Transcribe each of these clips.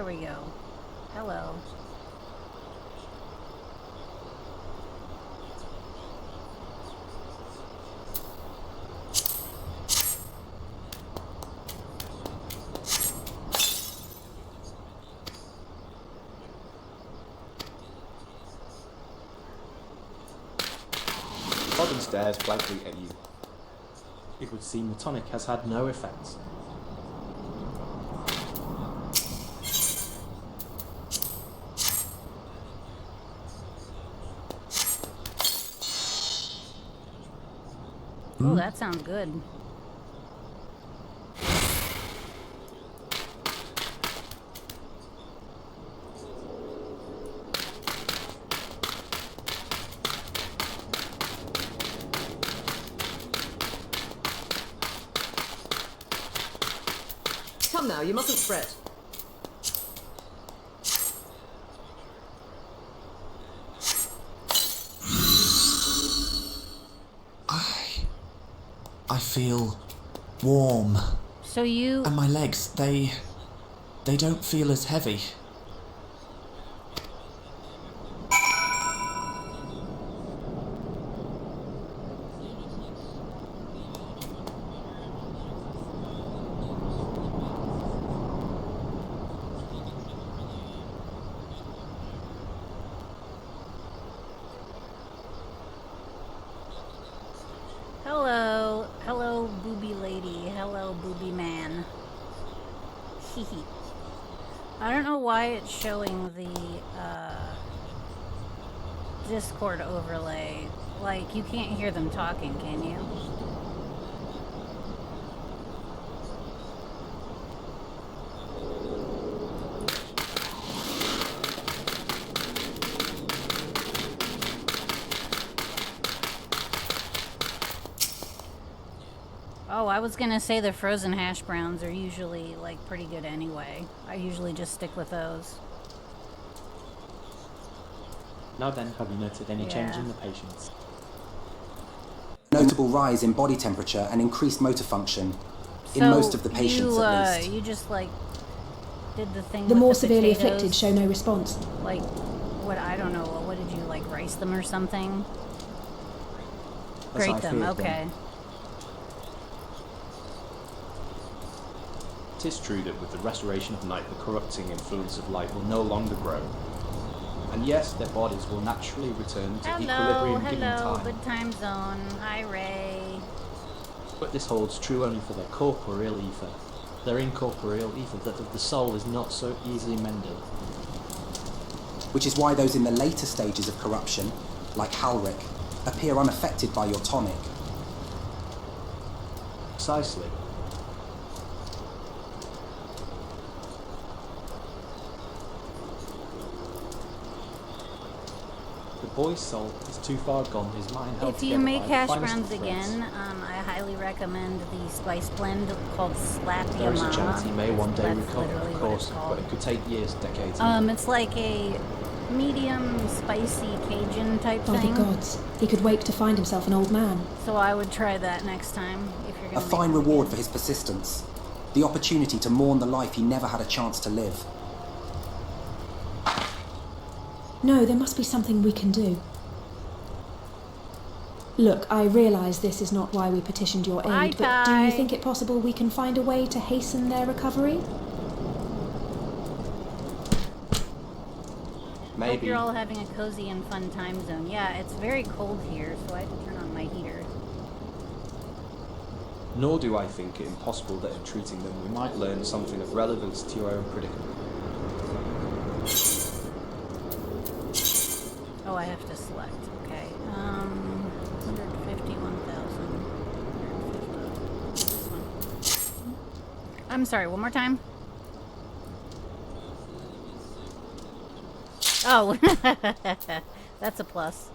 Here we go. Hello. Robin stares blankly at you. It would seem the tonic has had no effect. Oh, that sounds good. Come now, you mustn't fret. I feel warm. So you... And my legs, they don't feel as heavy. Hello. Hello, booby lady. Hello, booby man. Hehe. I don't know why it's showing the, Discord overlay. Like, you can't hear them talking, can you? Oh, I was gonna say the frozen hash browns are usually, like, pretty good anyway. I usually just stick with those. Now then, have you noted any change in the patients? Notable rise in body temperature and increased motor function in most of the patients, at least. You just, like, did the thing The with more the severely potatoes, afflicted show no response. like, what, I don't know, what did you, like, rice them or something? As I Grate them, feared okay. It is true that with the restoration of night, the corrupting influence of light will no longer grow. And yes, their bodies will naturally return to equilibrium given time. Good time zone. Hi, Ray. But this holds true only for their corporeal ether. Their incorporeal ether, that of the soul, is not so easily mended. Which is why those in the later stages of corruption, like Halric, appear unaffected by your tonic. Precisely. The boy's soul is too far gone, his mind held If you together make by the hash finest browns of threads. again, I highly recommend the spice blend called Slap Ya There is a chance Mama. he may one day That's recover, literally of what course, it's but called. it could take years, decades. It's like a medium spicy Cajun type By thing. the gods, he could wake to find himself an old man. So I would try that next time if you're A gonna. fine make them reward again. for his persistence. The opportunity to mourn the life he never had a chance to live. No, there must be something we can do. Look, I realise this is not why we petitioned your aid, but do you think it possible we can find a way to hasten their recovery? Maybe. Hope you're all having a cozy and fun time zone. Yeah, it's very cold here, so I had to turn on my heater. Nor do I think it impossible that in treating them we might learn something of relevance to your own predicament. Oh, I have to select. Okay. 150, 1,000. 150. This one. I'm sorry, one more time. Oh, that's a plus.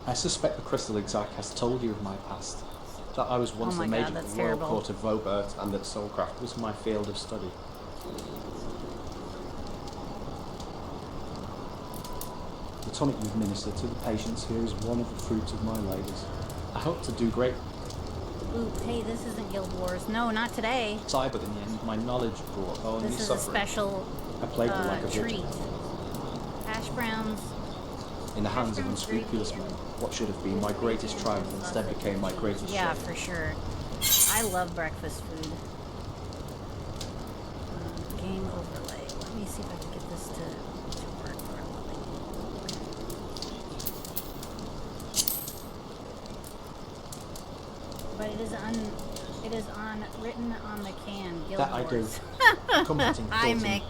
I suspect the crystal exarch has told you of my past. That I was once Oh my a major God, that's of the Royal terrible. Court of Vobert, and that soulcraft was my field of study. The tonic you administer to the patients here is one of the fruits of my labours. I hope to do great. Oop, hey, this isn't Guild Wars. No, not today. But in the end, my knowledge brought only This is suffering. a special I played the like a treat. virgin. Hash browns. In the hands of unscrupulous men, what should have been my greatest triumph instead became my greatest Yeah, shame. for sure. I love breakfast food. Game overlay. Let me see if I can get this to work properly. But it is written on the can. Guild That I do. Wars. Comforting Hi, thoughts Mick.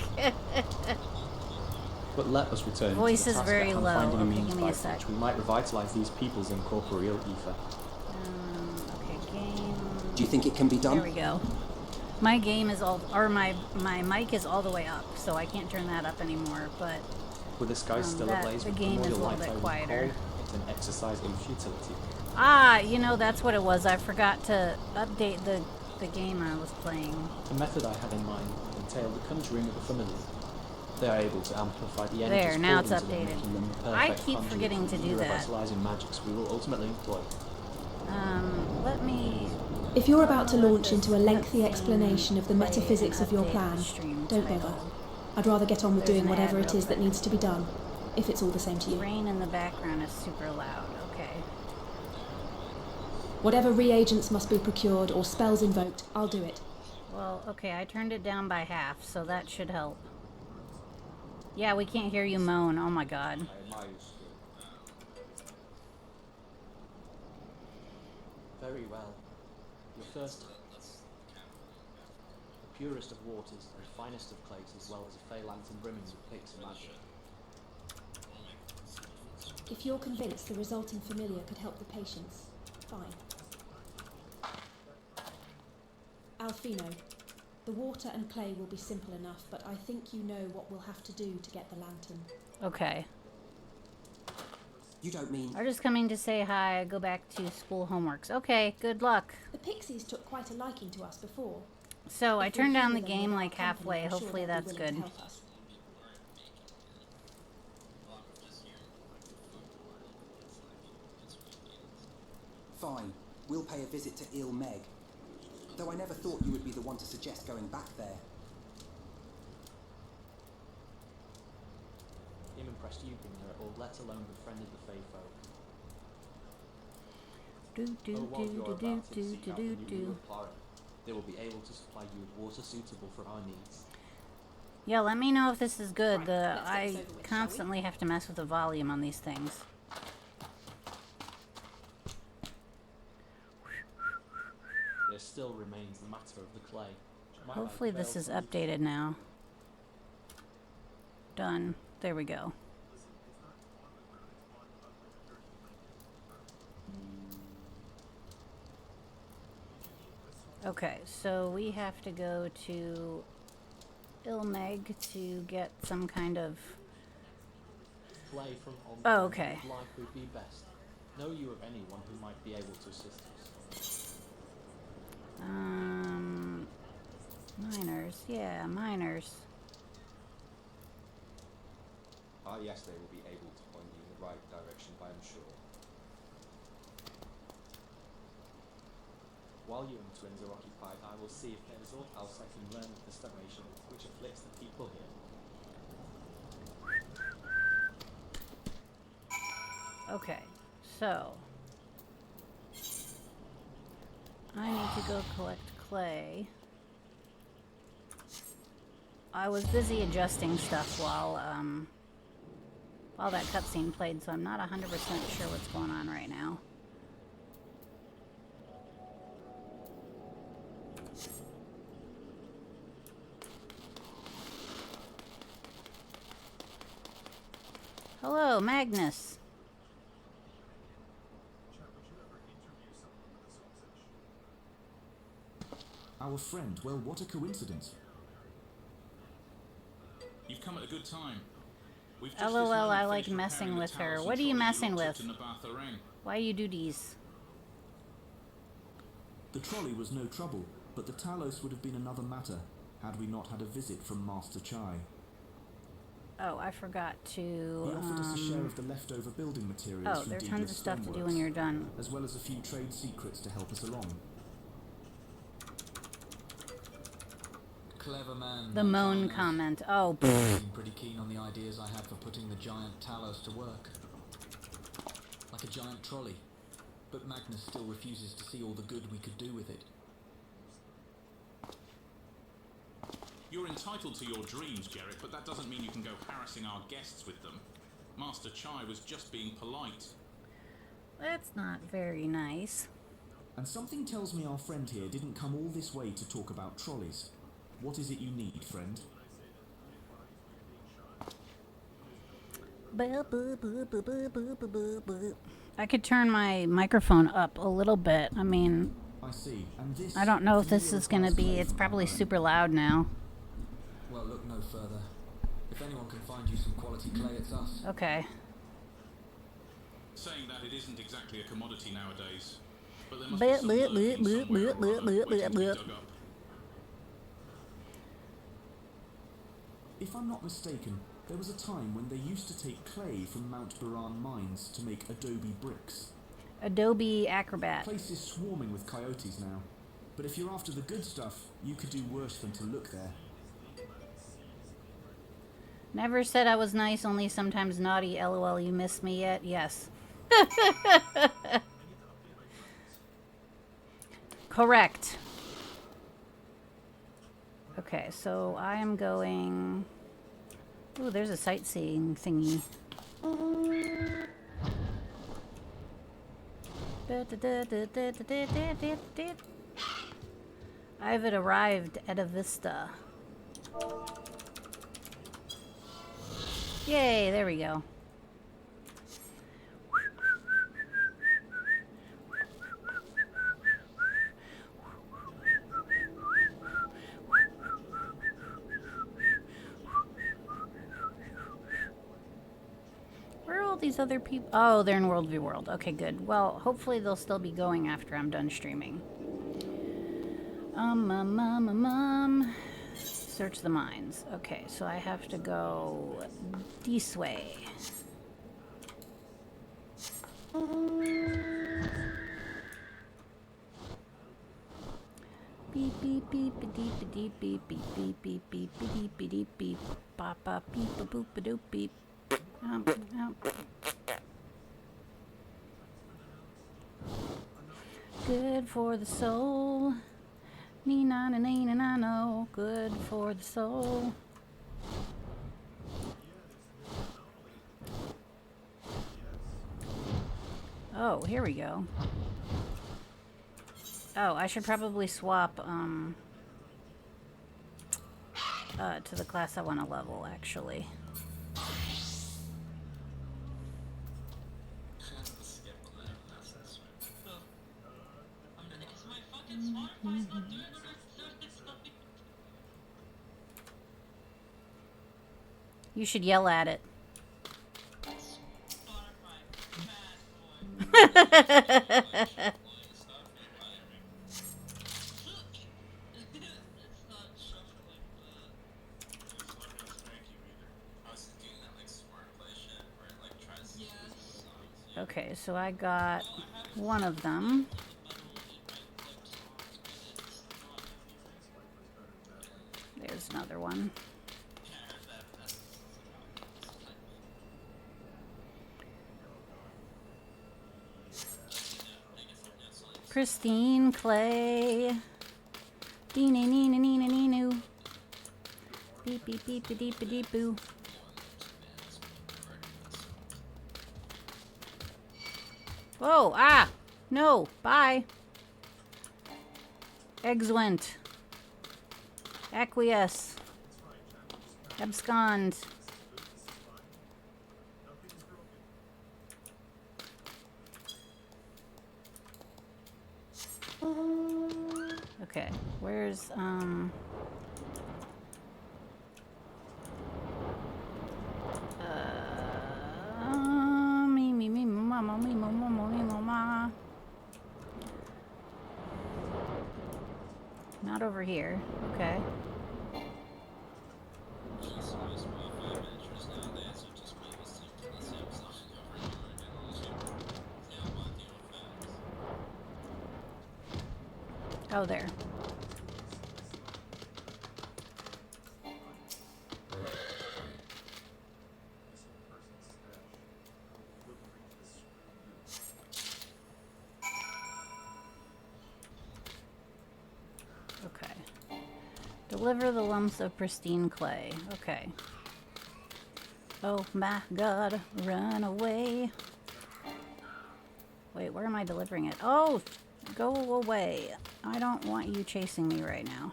But let us return Voice to is the task very at hand, low. finding a Okay, means give me by a sec. which we might revitalise these people's incorporeal ether. Okay, game. Do you think it can be done? There we go. My game is my mic is all the way up, so I can't turn that up anymore, but With the sky still ablaze the with game is a primordial little light, bit I would quieter. call it an exercise in futility. That's what it was. I forgot to update the game I was playing. The method I had in mind entailed the conjuring of a familiar. They are able to amplify the energies There, now it's poured into them, updated. making them perfect I keep conduits forgetting to for do the that. revitalizing magics we will ultimately employ. Let me... If you're about to Let launch this into a lengthy cutscene explanation of the play metaphysics and of your update plan, the stream don't title. bother. I'd rather get on with There's doing an whatever ad it real is that quick. needs to be done, if it's all the same to you. Rain in the background is super loud. Okay. Whatever reagents must be procured or spells invoked, I'll do it. Well, okay, I turned it down by half, so that should help. Yeah, we can't hear you moan. Oh my god. Very well. Your first the purest of waters and finest of clays, as well as a fey lantern brimming with pigs and magic. If you're convinced the resulting familiar could help the patients, fine. Alfino, the water and clay will be simple enough, but I think you know what we'll have to do to get the lantern. Okay. You don't mean... I'm just coming to say hi. Go back to school homeworks. Okay, good luck. The pixies took quite a liking to us before. So I If we turned down humour the them game with our like company, halfway. I'm sure Hopefully they'll be that's willing good. to help us. Fine. We'll pay a visit to Il Meg. Though I never thought you would be the one to suggest going back there. I'm impressed you've been there at all, let alone befriended the Fey folk. While you're about to seek out the new ruler of Clara, they will be able to supply you with water suitable for our needs. Yeah, let me know if this is good. Right, let's get this I over with, constantly have to mess with the volume on these things. There still remains the matter of the clay. Hopefully this is updated now. Done. There we go. Okay, so we have to go to Ilmeg to get some kind of... Clay from on Oh, okay. life would be best. Know you of anyone who might be able to assist us? Miners. Yeah, miners. Ah, yes, they will be able to point you in the right direction, I am sure. While you and twins are occupied, I will see if there is aught else I can learn of the starvation which afflicts the people here. Okay, so I need to go collect clay. I was busy adjusting stuff while that cutscene played, so I'm not 100% sure what's going on right now. Hello, Magnus. Our friend, well, what a coincidence. You've come at a good time. We've just LOL, this moment I like finished messing repairing the with her. towers What and are you trolley messing locked with? up to Nabatha Rang. Why you do these? The trolley was no trouble, but the Talos would have been another matter had we not had a visit from Master Chai. Oh, I forgot He to. offered us a share of the leftover building materials Oh, from there's Deedler's tons of stuff to do when Stoneworks, you're done. as well as a few trade secrets to help us along. Clever man. The moan comment. Oh, He seemed pretty keen on the ideas I had for putting the giant Talos to work. Like a giant trolley. But Magnus still refuses to see all the good we could do with it. You're entitled to your dreams, Jarrett, but that doesn't mean you can go harassing our guests with them. Master Chai was just being polite. that's not very nice. And something tells me our friend here didn't come all this way to talk about trolleys. What is it you need, friend? I could turn my microphone up a little bit. I mean, I see. And this I don't know if is this more is going to be... advice It's from probably our friend. super loud now. Well, look no further. If anyone can find you some quality clay, it's us. Okay. Saying that it isn't exactly a commodity nowadays. But there must Bleh, be some bleh, lurking bleh, somewhere bleh, or other, bleh, waiting to be bleh. dug up. If I'm not mistaken, there was a time when they used to take clay from Mount Buran mines to make adobe bricks. Adobe Acrobat. The place is swarming with coyotes now. But if you're after the good stuff, you could do worse than to look there. Never said I was nice, only sometimes naughty. LOL, you missed me yet? Yes. Correct. Okay, so I am going... Ooh, there's a sightseeing thingy. I've arrived at a vista. Yay, there we go. Where are all these other people? Oh, they're in World v World. Okay, good. Well, hopefully they'll still be going after I'm done streaming. Search the mines. Okay, so I have to go this way. Beep beep beep beep beep beep beep beep beep beep beep beep beep beep bop bop beep boop boop doop beep. Good for the soul. Nee na na na na no. Good for the soul. Oh, here we go. Oh, I should probably swap to the class I want to level, actually. You should yell at it. Okay, so I got one of them. There's another one. Pristine clay. Deena neena neena neenu. Beep beep beep beep beep beep boo. Whoa, ah! No, bye. Eggs went. Acquiesce. Abscond. Okay, where's, me, mama, me, mama. Not over here. Okay. Oh, there. Okay. Deliver the lumps of pristine clay. Okay. Oh my god, run away. Wait, where am I delivering it? Oh, go away. I don't want you chasing me right now.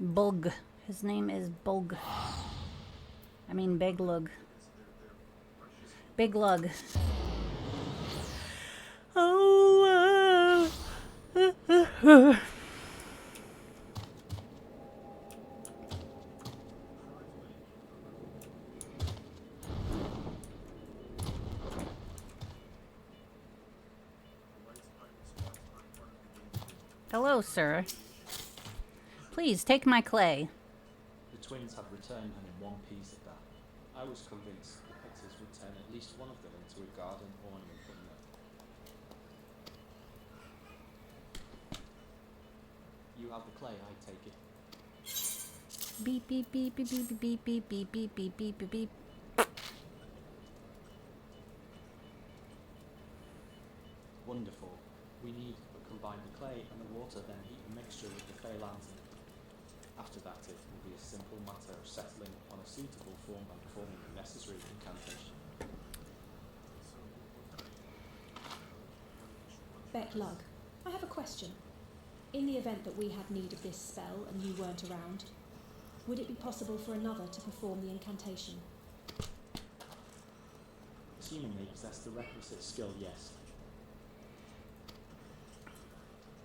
Bulg. His name is Bulg. I mean Big Lug. Big Lug. Oh, Hello, sir. Please, take my clay. The twins had returned and in one piece at that. I was convinced the Pitters would turn at least one of them into a garden ornament, but no. You have the clay, I take it. Beep, beep, beep, beep, beep, beep, beep, beep, beep, beep, beep, beep, beep. Wonderful. We need but combine the clay and the water, then heat a mixture with the Fey lantern. After that, it will be a simple matter of settling on a suitable form and performing the necessary incantation. Beck Lug, I have a question. In the event that we had need of this spell and you weren't around, would it be possible for another to perform the incantation? Assuming they possess the requisite skill, yes.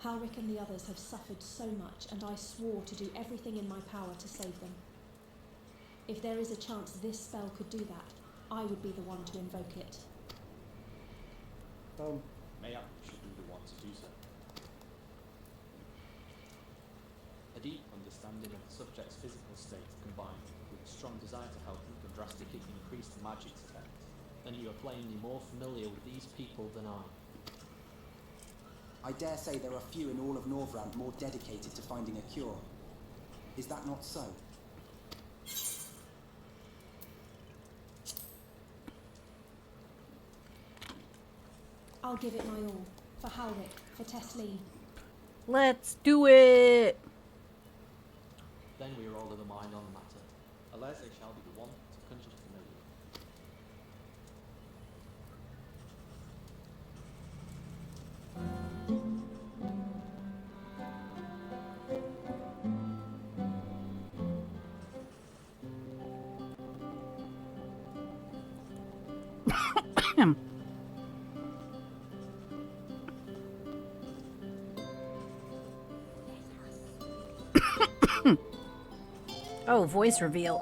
Halric and the others have suffered so much, and I swore to do everything in my power to save them. If there is a chance this spell could do that, I would be the one to invoke it. Mayhap should be the one to do so. A deep understanding of the subject's physical state combined with a strong desire to help them can drastically increase the magic's effect. Then you are plainly more familiar with these people than I. I dare say there are few in all of Norvrand more dedicated to finding a cure. Is that not so? I'll give it my all. For Halric, for Tesleen. Let's do it! Then we are all of the mind on the matter. Alese shall be the one to conjure the familiar. Oh, voice reveal.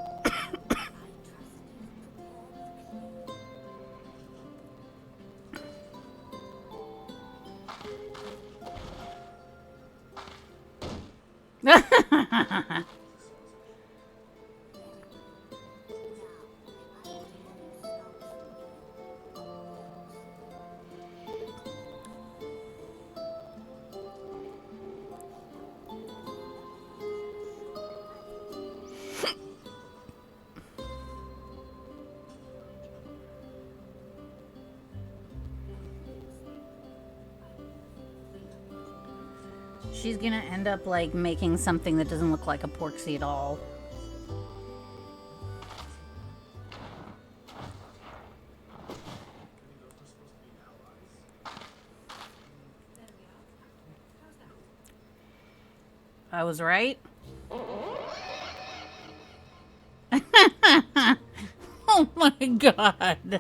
She's gonna end up like making something that doesn't look like a porksy at all. I was right. Oh my god.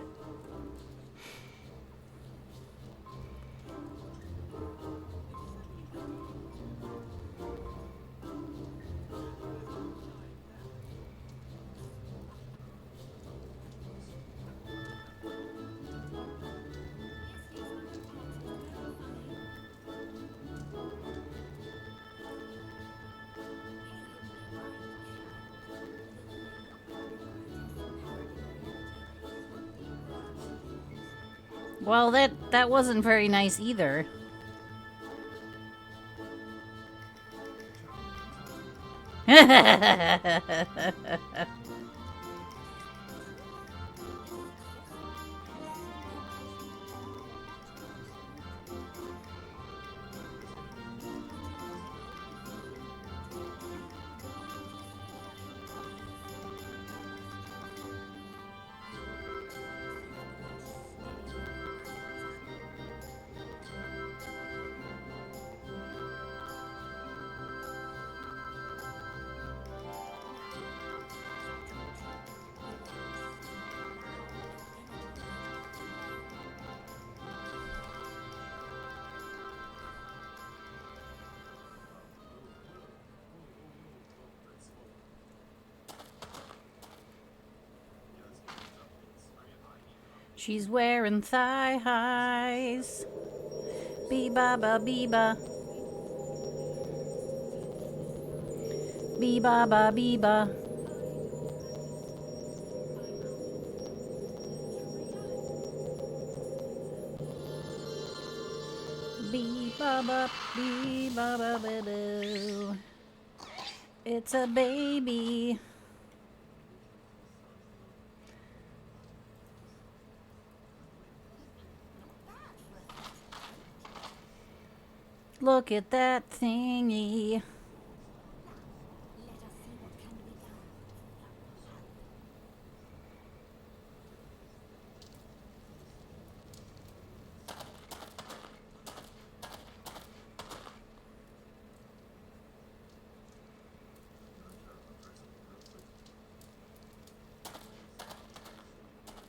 Well, that wasn't very nice either. She's wearing thigh highs. Bee-ba ba bee-ba. Bee-ba ba bee-ba. Bee-ba ba bee-ba ba boo. It's a baby. Look at that thingy.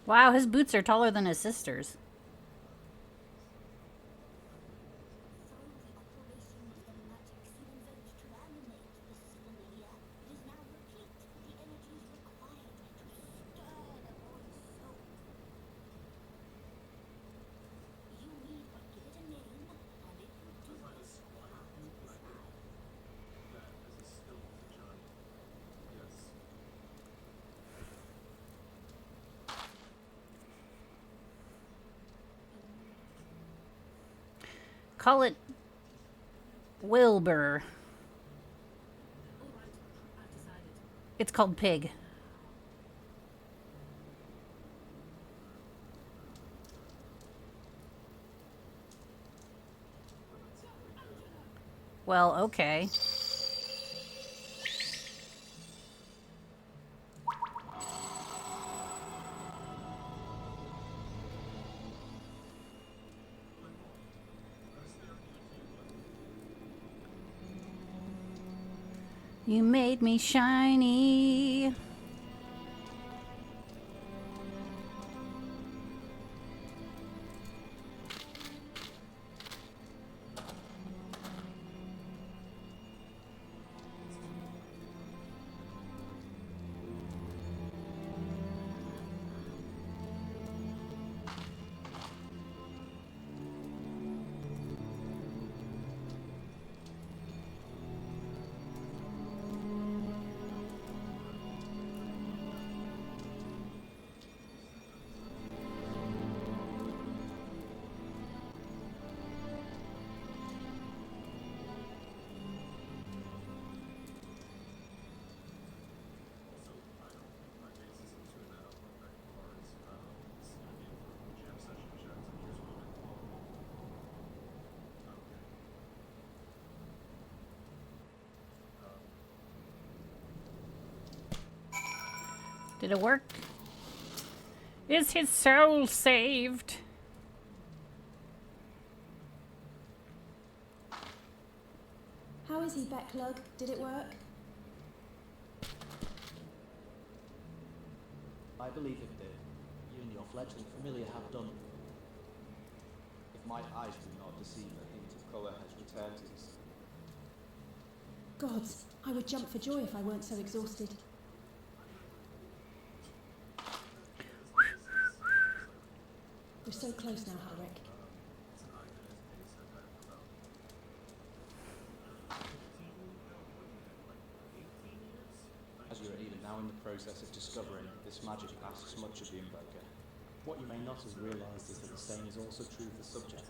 Wow, his boots are taller than his sister's. Call it Wilbur. It's called Pig. Well, okay. You made me shiny. Did it work? Is his soul saved? How is he, Becklug? Did it work? I believe it did. You and your fledgling familiar have done. If my eyes do not deceive, a hint of colour has returned to his. Gods, I would jump for joy if I weren't so exhausted. We're so close now, Halric. As you are even now in the process of discovering, this magic asks much of the Invoker. What you may not have realised is that the same is also true of the subject.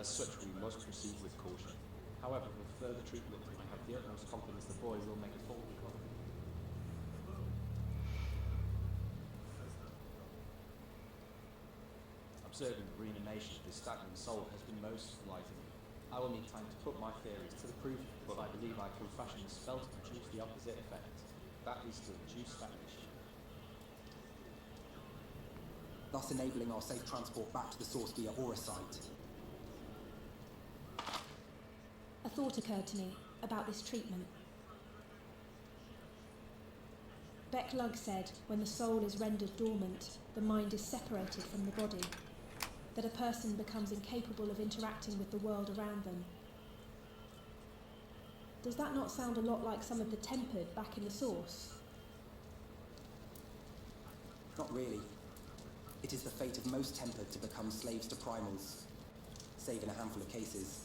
As such, we must proceed with caution. However, with further treatment, I have the utmost confidence the boy will make a full recovery. Observing the reanimation of this stagnant soul has been most enlightening. I will need time to put my theories to the proof, but I believe I can fashion a spell to produce the opposite effect. That is to reduce stagnation. Thus enabling our safe transport back to the source via aura site. A thought occurred to me about this treatment. Becklug said when the soul is rendered dormant, the mind is separated from the body, that a person becomes incapable of interacting with the world around them. Does that not sound a lot like some of the tempered back in the source? Not really. It is the fate of most tempered to become slaves to primals, save in a handful of cases.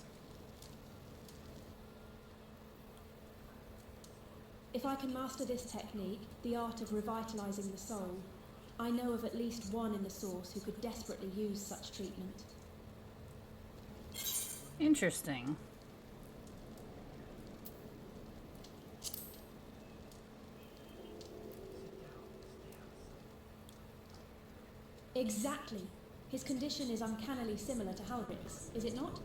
If I can master this technique, the art of revitalizing the soul, I know of at least one in the source who could desperately use such treatment. Interesting. Exactly. His condition is uncannily similar to Halrich's, is it not?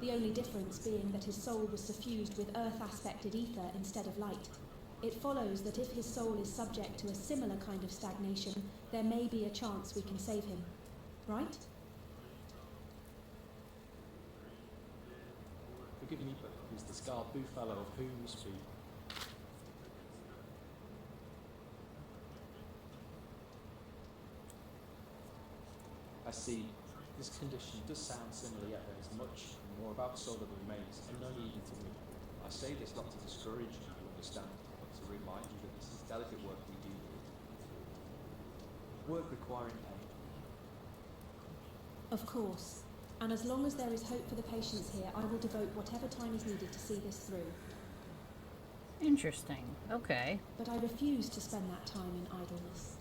The only difference being that his soul was suffused with earth-aspected ether instead of light. It follows that if his soul is subject to a similar kind of stagnation, there may be a chance we can save him. Right? Forgive me, but he's the scarred boo fellow of whom you speak. I see. This condition does sound similar, yet there is much more about the soul that remains, and no need to me. I say this not to discourage you, you understand, but to remind you that this is delicate work we do with. Work requiring pain. Of course. And as long as there is hope for the patients here, I will devote whatever time is needed to see this through. Interesting. Okay. But I refuse to spend that time in idleness.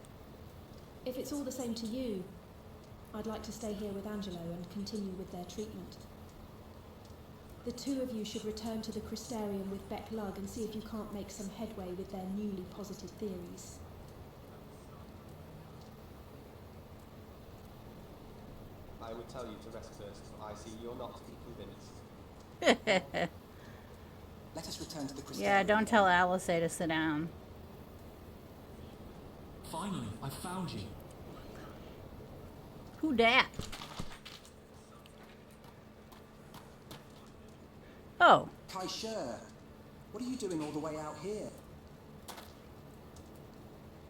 If it's all the same to you, I'd like to stay here with Angelo and continue with their treatment. The two of you should return to the Crystarium with Becklug and see if you can't make some headway with their newly posited theories. I would tell you to rest first, but I see you're not to be convinced. Let us return to the Crystarium. Yeah, don't tell Alice to sit down. Finally, I found you. Who dat? Oh. Kaisher, what are you doing all the way out here?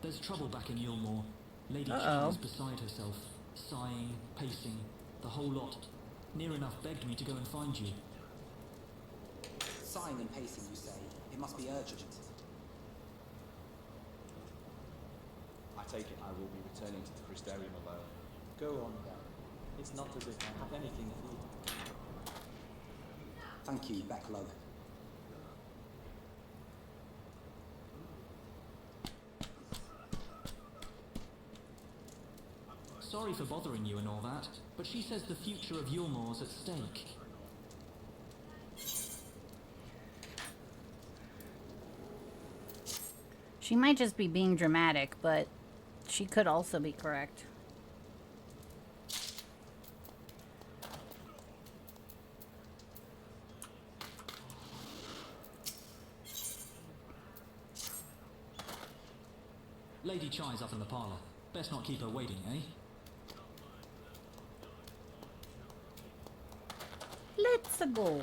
There's trouble back in Yulmore. Lady Uh-oh. Chai is beside herself, sighing, pacing, the whole lot. Near enough begged me to go and find you. Sighing and pacing, you say? It must be urgent. I take it I will be returning to the Crystarium alone. Go on, then. It's not as if I have anything for you. Thank you, Becklug. Sorry for bothering you and all that, but she says the future of Yulmore's at stake. She might just be being dramatic, but she could also be correct. Lady Chai's up in the parlour. Best not keep her waiting, eh? Let's go.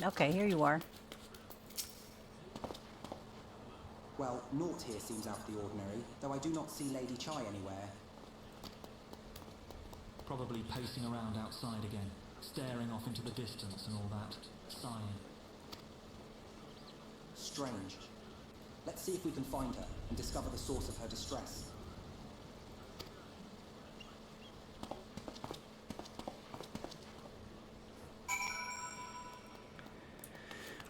Okay, here you are. Well, Naught here seems out of the ordinary, though I do not see Lady Chai anywhere. Probably pacing around outside again, staring off into the distance and all that, sighing. Strange. Let's see if we can find her and discover the source of her distress.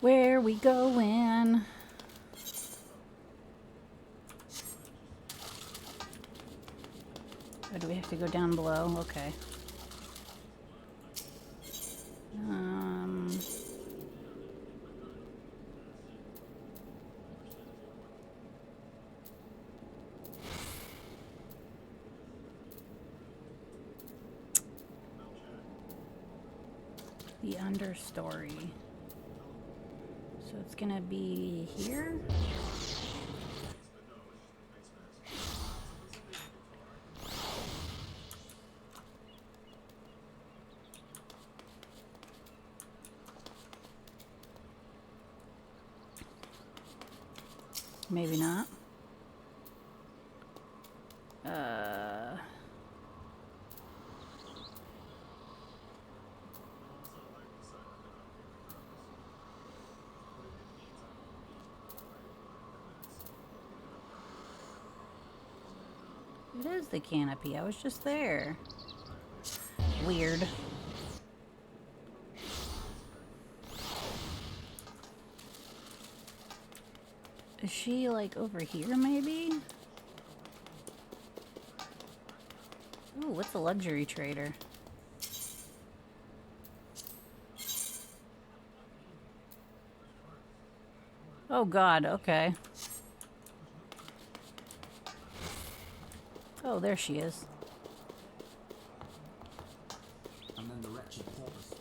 Where we going? Or do we have to go down below? Okay. The understory. So it's gonna be here? Maybe not. It is the canopy. I was just there. Weird. Is she like over here maybe? Ooh, what's a luxury trader? Oh god, okay. Oh, there she is. And then the wretched porpoise.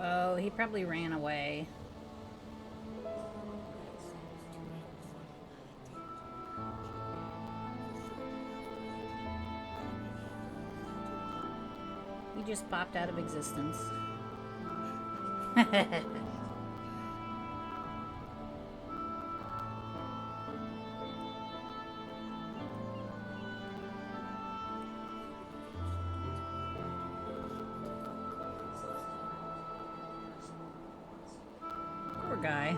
Oh, he probably ran away. He just popped out of existence. guy.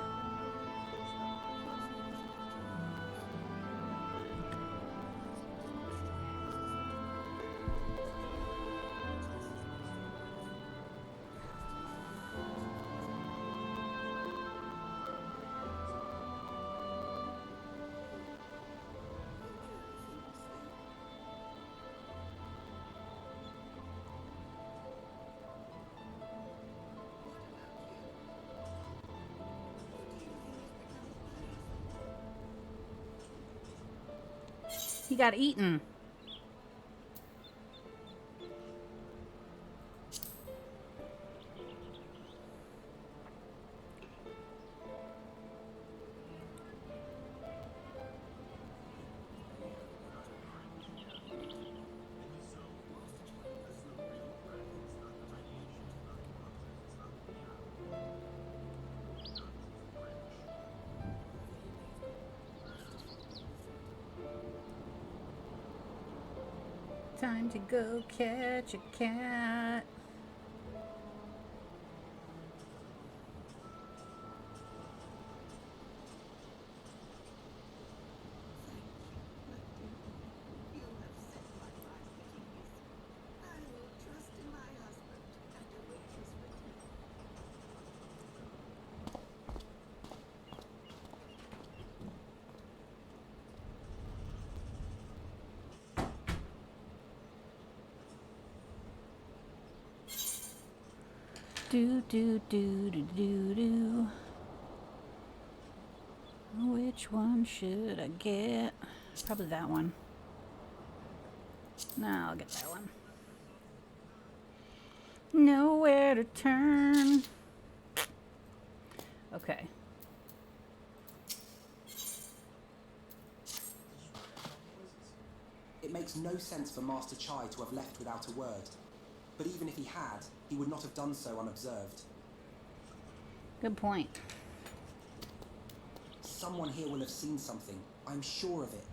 He got eaten. Time to go catch a cat. Do do do do do do. Which one should I get? Probably that one. No, I'll get that one. Nowhere to turn. Okay. It makes no sense for Master Chai to have left without a word. But even if he had, he would not have done so unobserved. Good point. Someone here will have seen something. I'm sure of it.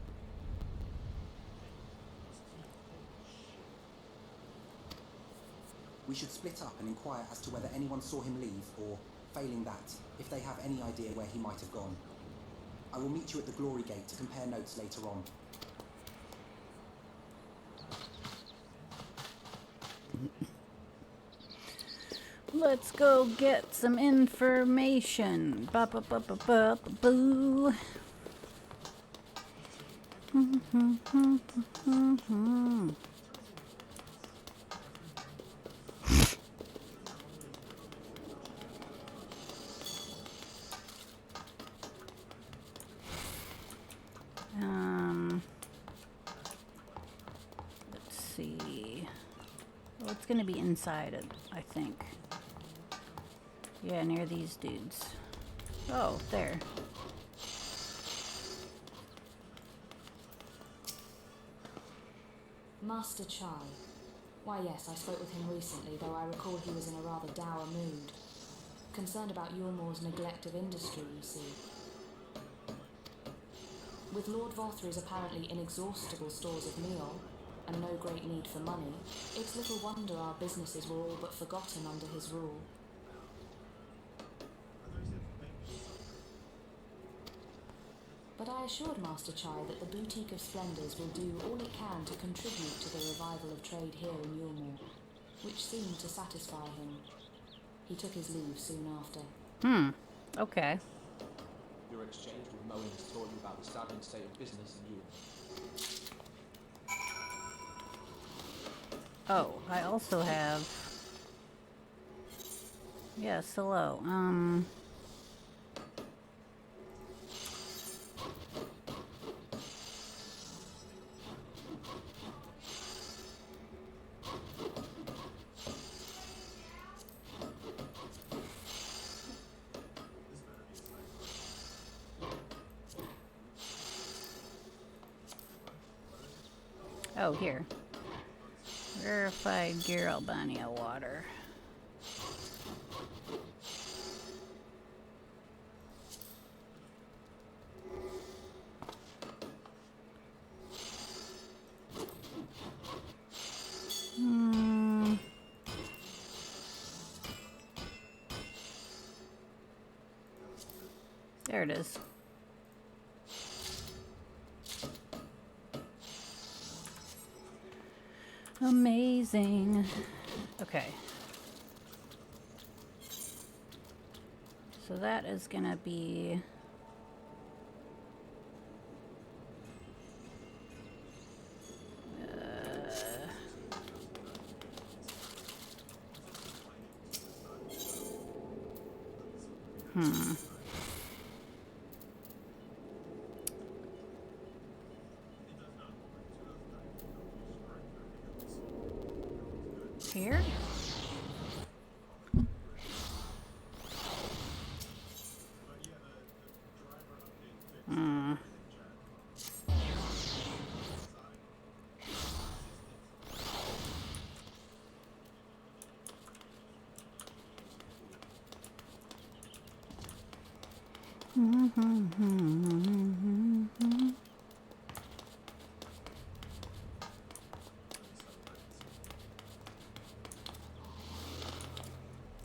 We should split up and inquire as to whether anyone saw him leave, or, failing that, if they have any idea where he might have gone. I will meet you at the Glory Gate to compare notes later on. Let's go get some information. Ba ba ba ba ba ba boo. Let's see. Well, it's gonna be inside it, I think. Yeah, near these dudes. Oh, there. Master Chai. Why yes, I spoke with him recently, though I recall he was in a rather dour mood. Concerned about Yulmore's neglect of industry, you see. With Lord Vothry's apparently inexhaustible stores of meal, and no great need for money, it's little wonder our businesses were all but forgotten under his rule. But I assured Master Chai that the Boutique of Splendours will do all it can to contribute to the revival of trade here in Yulmore, which seemed to satisfy him. He took his leave soon after. Okay. Your exchange with Moen has taught you about the saddening state of business in Yulmore. Oh, I also have... Yes, hello. Oh, here. Verified Gear Albania water. There it is. Amazing. Okay. So that is gonna be... Here?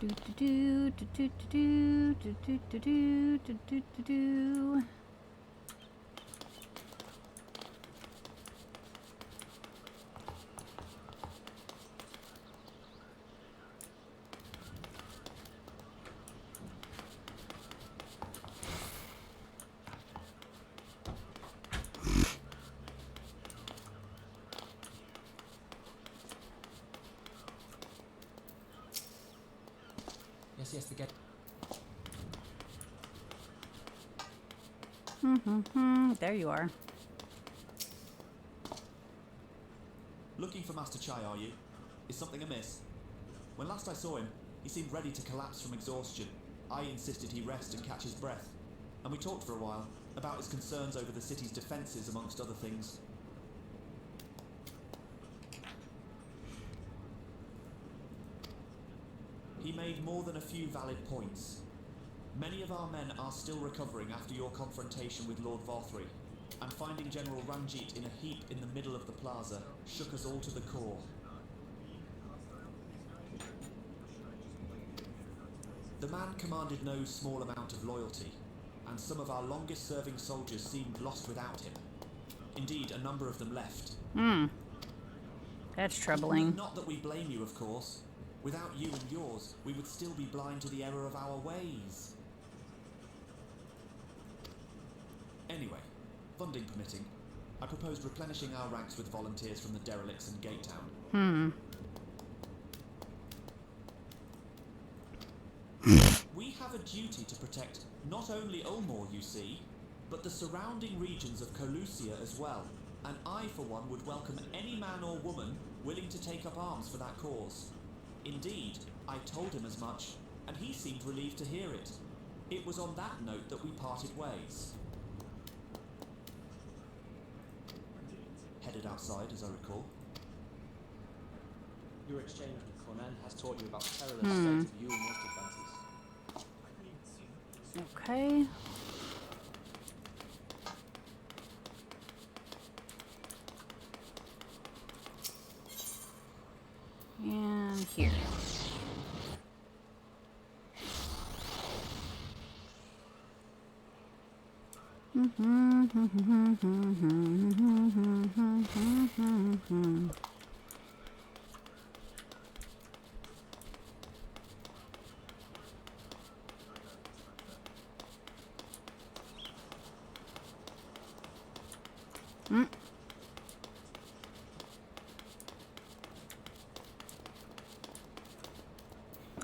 Do do do do do do do do do do do do do. Yes, the gate. There you are. Looking for Master Chai, are you? Is something amiss? When last I saw him, he seemed ready to collapse from exhaustion. I insisted he rest and catch his breath, and we talked for a while about his concerns over the city's defences, amongst other things. He made more than a few valid points. Many of our men are still recovering after your confrontation with Lord Vothri, and finding General Ranjit in a heap in the middle of the plaza shook us all to the core. The man commanded no small amount of loyalty, and some of our longest-serving soldiers seemed lost without him. Indeed, a number of them left. That's troubling. Not that we blame you, of course. Without you and yours, we would still be blind to the error of our ways. Anyway, funding permitting, I proposed replenishing our ranks with volunteers from the derelicts and Gate Town. We have a duty to protect not only Ulmor, you see, but the surrounding regions of Colusia as well, and I, for one, would welcome any man or woman willing to take up arms for that cause. Indeed, I told him as much, and he seemed relieved to hear it. It was on that note that we parted ways. Headed outside, as I recall. Your exchange with Conan has taught you about the perilous state of Yulmor's defences. Okay. And here.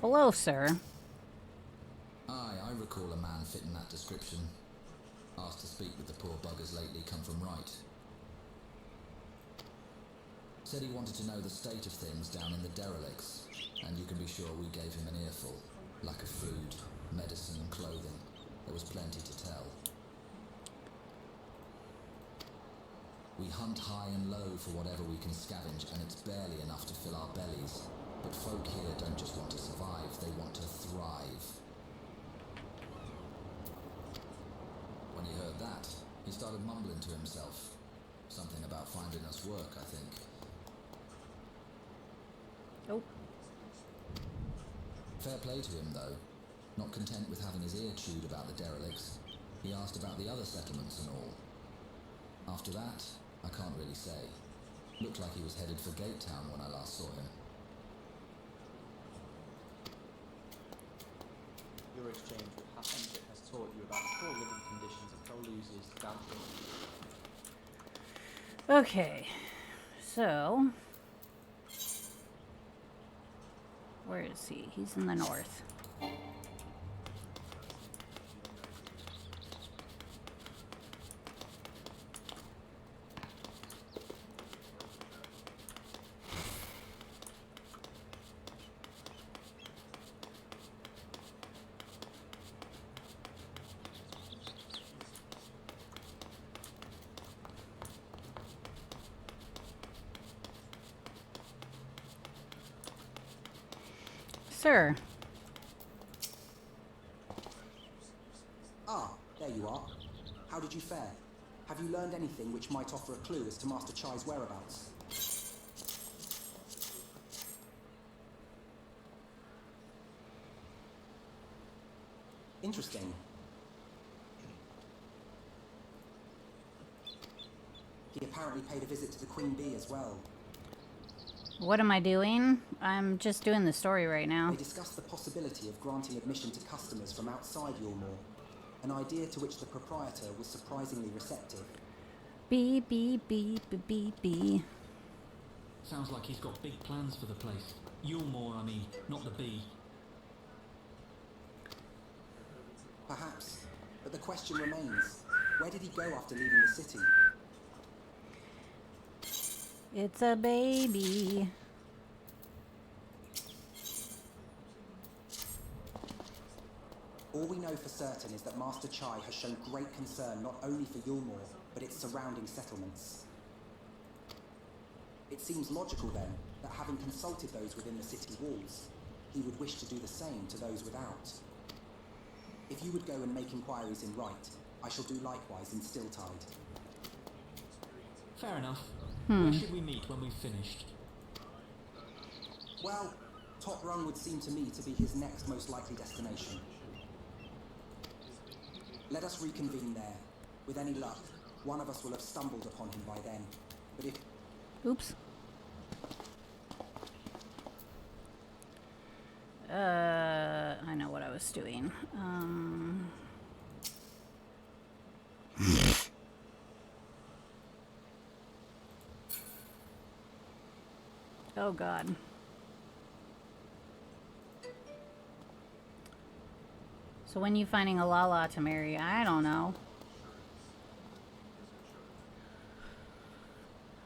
Hello, sir. I recall a man fitting that description. Asked to speak with the poor buggers lately come from right. Said he wanted to know the state of things down in the derelicts, and you can be sure we gave him an earful. Lack of food, medicine, clothing. There was plenty to tell. We hunt high and low for whatever we can scavenge, and it's barely enough to fill our bellies. But folk here don't just want to survive, they want to thrive. When he heard that, he started mumbling to himself. Something about finding us work, I think. Oh. Fair play to him, though. Not content with having his ear chewed about the derelicts. He asked about the other settlements and all. After that, I can't really say. Looked like he was headed for Gate Town when I last saw him. Your exchange with Half-Hendrik has taught you about the poor living conditions of Colusia's downfall. Okay, so where is he? He's in the north. Sir. Ah, there you are. How did you fare? Have you learned anything which might offer a clue as to Master Chai's whereabouts? Interesting. He apparently paid a visit to the Queen Bee as well. What am I doing? I'm just doing the story right now. They discussed the possibility of granting admission to customers from outside Yulmore, an idea to which the proprietor was surprisingly receptive. Beep, beep, beep, beep, beep, beep. Sounds like he's got big plans for the place. Yulmore, I mean, not the bee. Perhaps, but the question remains, where did he go after leaving the city? It's a baby. All we know for certain is that Master Chai has shown great concern not only for Yulmore, but its surrounding settlements. It seems logical then, that having consulted those within the city walls, he would wish to do the same to those without. If you would go and make inquiries in Right, I shall do likewise in Stilltide. Fair enough. Where should we meet when we've finished? Well, Top Rung would seem to me to be his next most likely destination. Let us reconvene there. With any luck, one of us will have stumbled upon him by then. But if... Oops. I know what I was doing. Oh God. So when you finding a Lala to marry? I don't know.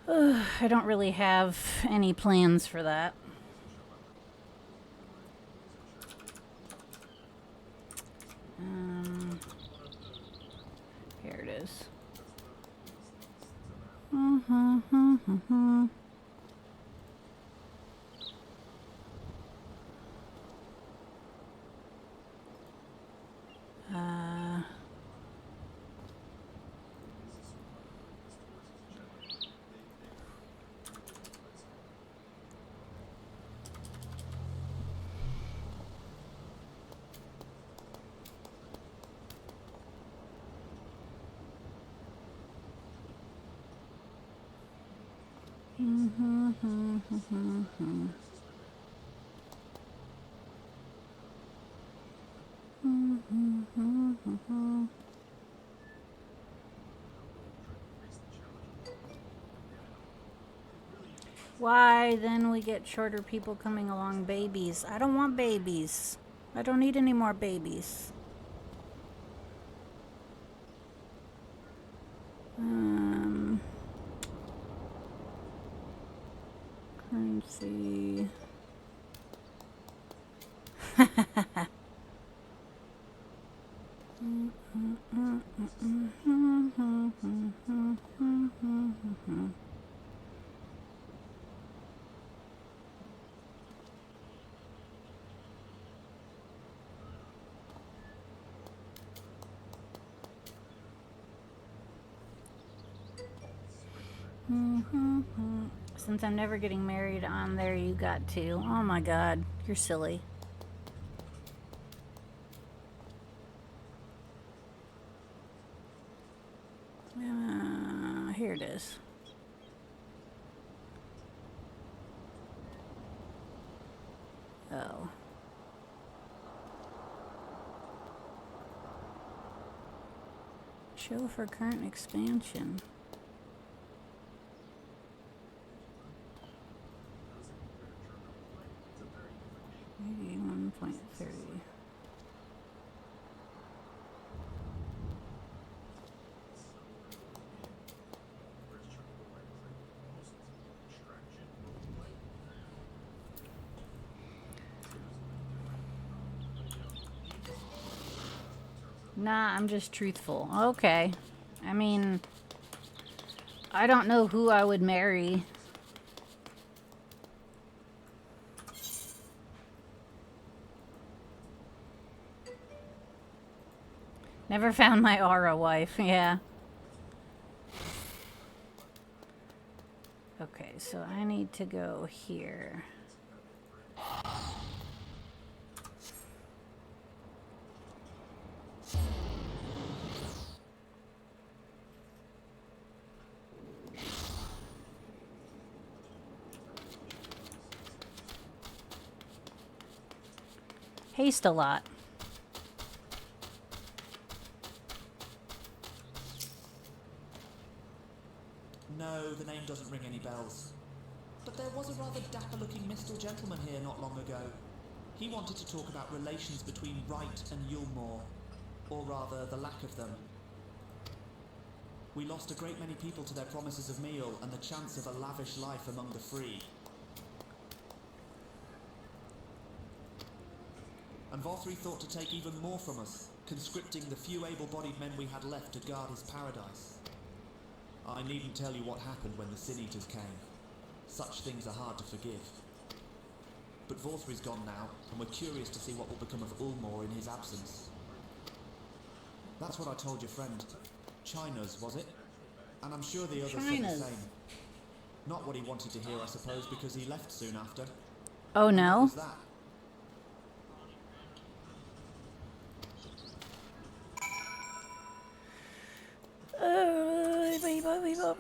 I don't really have any plans for that. Here it is. Why then we get shorter people coming along babies? I don't want babies. I don't need any more babies. Currency. Since I'm never getting married on there, you got to. Oh my God, you're silly. is. Oh. Show for current expansion. 1.30. Nah, I'm just truthful. Okay. I mean, I don't know who I would marry. Never found my aura wife, yeah. Okay, so I need to go here. Haste a lot. No, the name doesn't ring any bells. But there was a rather dapper-looking Mistal gentleman here not long ago. He wanted to talk about relations between Wright and Yulmore, or rather, the lack of them. We lost a great many people to their promises of meal and the chance of a lavish life among the free. And Vothri thought to take even more from us, conscripting the few able-bodied men we had left to guard his paradise. I needn't tell you what happened when the Sin Eaters came. Such things are hard to forgive. But Vothri's gone now, and we're curious to see what will become of Ulmor in his absence. That's what I told your friend. China's, was it? And I'm sure the others said the same. Not what he wanted to hear, I suppose, because he left soon after. Oh no? What was that?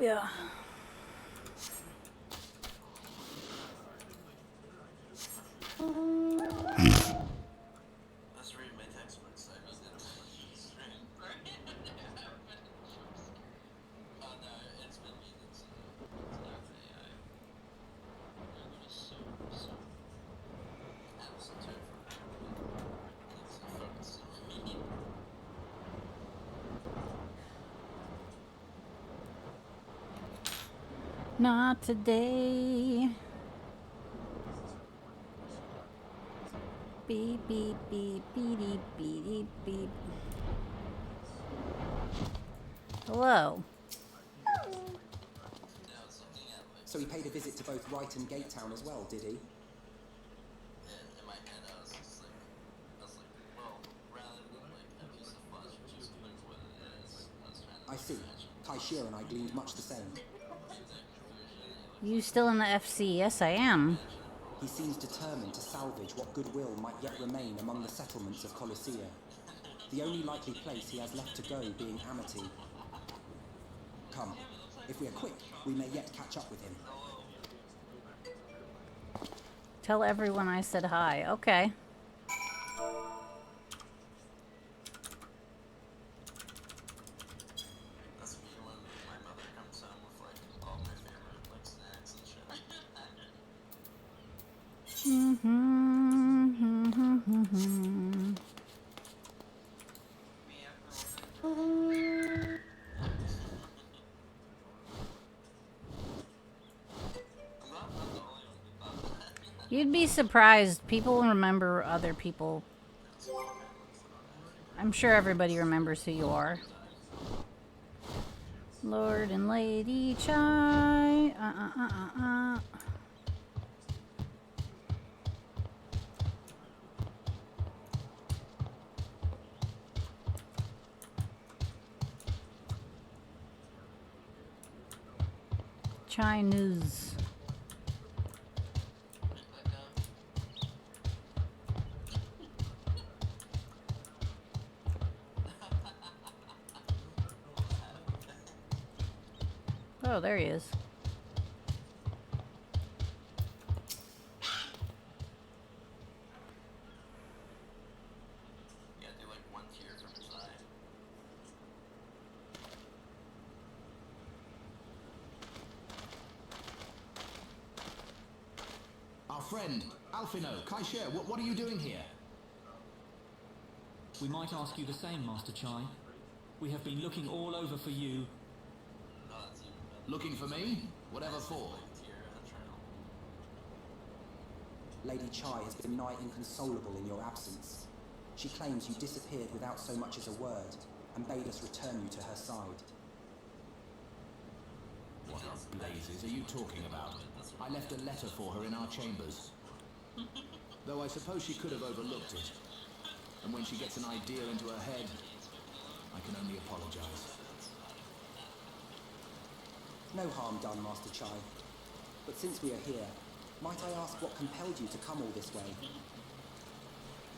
Yeah. Let's read my textbook so I wasn't oh no, it's been me that's AI. I'm gonna so absent her from focus on me. Not today. Beep, beep, beep, beep, beep, beep, beep. Hello. So he paid a visit to both Wright and Gate Town as well, did he? In my head, I was like, well, rather than like a piece of flesh, which is clear what it is, I was trying to I see. Taishir and I gleaned much the same. You still in the FC? Yes, I am. He seems determined to salvage what goodwill might yet remain among the settlements of Colossia. The only likely place he has left to go being Amity. Come, if we are quick, we may yet catch up with him. Tell everyone I said hi. Okay. That's me when my mother comes home with like all my favorite like snacks and shit. You'd be surprised. People remember other people. I'm sure everybody remembers who you are. Lord and Lady Chai. Chai News. Oh, there he is. Yeah, do like one tier from the side. Our friend, Alfino, Kaisher, what are you doing here? We might ask you the same, Master Chai. We have been looking all over for you. No, that's even better. Looking for me? Whatever for? Tier on the trail. Lady Chai has been nigh inconsolable in your absence. She claims you disappeared without so much as a word, and bade us return you to her side. What blazes are you talking about? I left a letter for her in our chambers. Though I suppose she could have overlooked it. And when she gets an idea into her head, I can only apologize. No harm done, Master Chai. But since we are here, might I ask what compelled you to come all this way?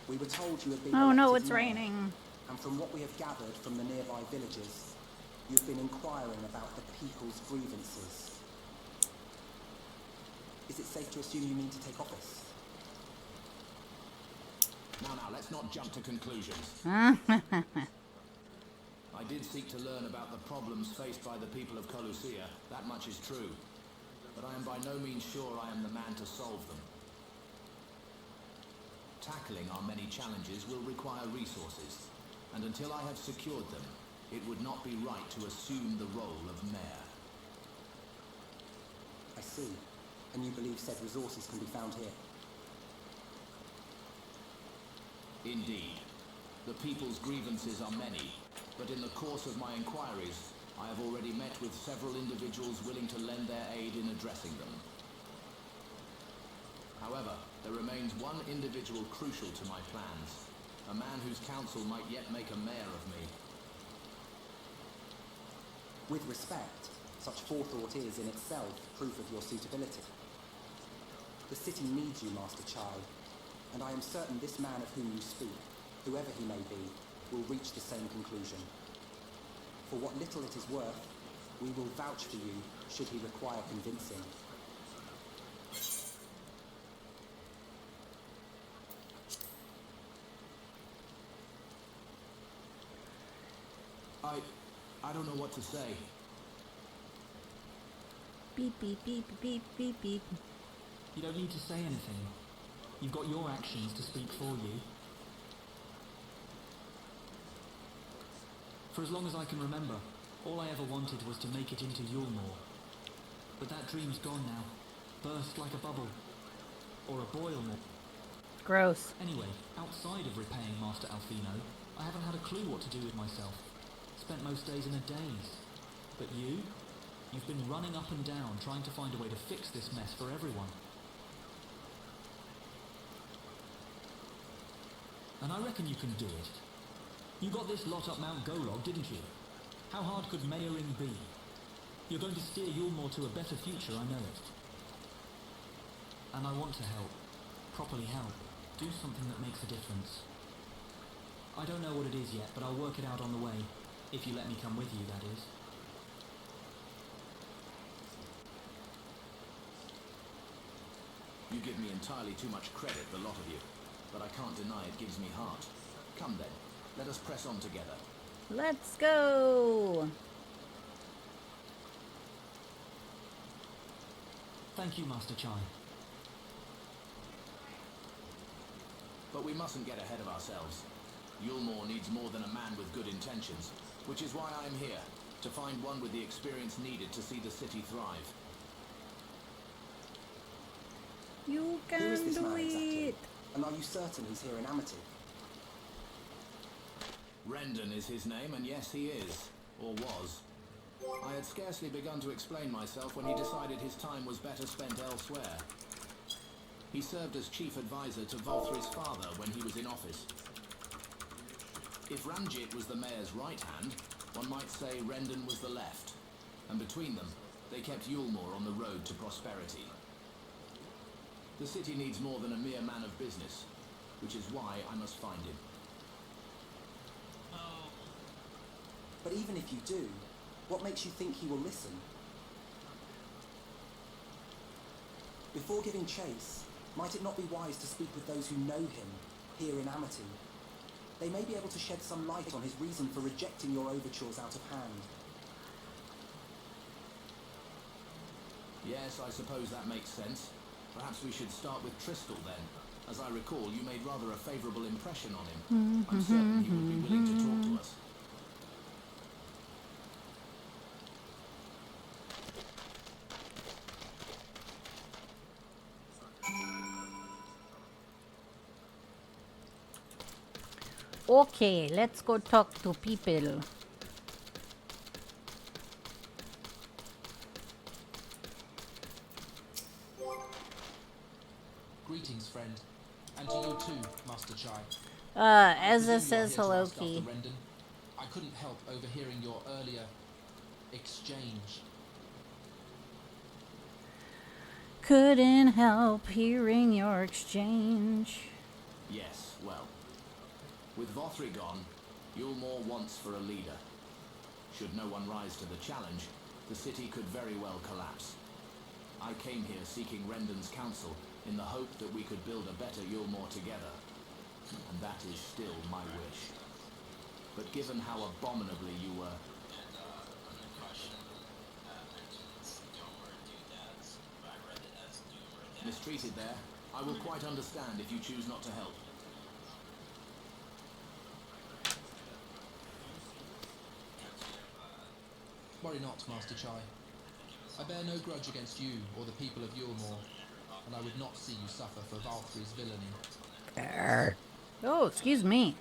We were told you had been Oh no, elected it's mayor, raining. and from what we have gathered from the nearby villages, you've been inquiring about the people's grievances. Is it safe to assume you mean to take office? Now, let's not jump to conclusions. I did seek to learn about the problems faced by the people of Colusia, that much is true. But I am by no means sure I am the man to solve them. Tackling our many challenges will require resources, and until I have secured them, it would not be right to assume the role of mayor. I see. And you believe said resources can be found here? Indeed. The people's grievances are many, but in the course of my inquiries, I have already met with several individuals willing to lend their aid in addressing them. However, there remains one individual crucial to my plans, a man whose counsel might yet make a mayor of me. With respect, such forethought is in itself proof of your suitability. The city needs you, Master Chai, and I am certain this man of whom you speak, whoever he may be, will reach the same conclusion. For what little it is worth, we will vouch for you should he require convincing. I don't know what to say. Beep, beep, beep, beep, beep, beep. You don't need to say anything. You've got your actions to speak for you. For as long as I can remember, all I ever wanted was to make it into Yulmore. But that dream's gone now. Burst like a bubble. Or a boil more. Gross. Anyway, outside of repaying Master Alfino, I haven't had a clue what to do with myself. Spent most days in a daze. But you? You've been running up and down trying to find a way to fix this mess for everyone. And I reckon you can do it. You got this lot up Mount Golog, didn't you? How hard could mayoring be? You're going to steer Yulmore to a better future, I know it. And I want to help. Properly help. Do something that makes a difference. I don't know what it is yet, but I'll work it out on the way. If you let me come with you, that is. You give me entirely too much credit, the lot of you. But I can't deny it gives me heart. Come then, let us press on together. Let's go. Thank you, Master Chai. But we mustn't get ahead of ourselves. Yulmore needs more than a man with good intentions, which is why I am here, to find one with the experience needed to see the city thrive. You Who can is this do man exactly? it. And are you certain he's here in Amity? Rendon is his name, and yes, he is. Or was. I had scarcely begun to explain myself when he decided his time was better spent elsewhere. He served as chief advisor to Volthry's father when he was in office. If Ramjit was the mayor's right hand, one might say Rendon was the left. And between them, they kept Yulmore on the road to prosperity. The city needs more than a mere man of business, which is why I must find him. But even if you do, what makes you think he will listen? Before giving chase, might it not be wise to speak with those who know him here in Amity? They may be able to shed some light on his reason for rejecting your overtures out of hand. Yes, I suppose that makes sense. Perhaps we should start with Triskel then. As I recall, you made rather a favourable impression on him. I'm certain he would be willing to talk to us. Okay, let's go talk to people. Greetings, friend. And to you too, Master Chai. Ezza says hello, Key. I couldn't help overhearing your earlier exchange. Couldn't help hearing your exchange. Yes, well. With Vothri gone, Yulmore wants for a leader. Should no one rise to the challenge, the city could very well collapse. I came here seeking Rendon's counsel in the hope that we could build a better Yulmore together. And that is still my wish. But given how abominably you were... mistreated there, I will quite understand if you choose not to help. Worry not, Master Chai. I bear no grudge against you or the people of Yulmore, and I would not see you suffer for Valthry's villainy. Oh, excuse me.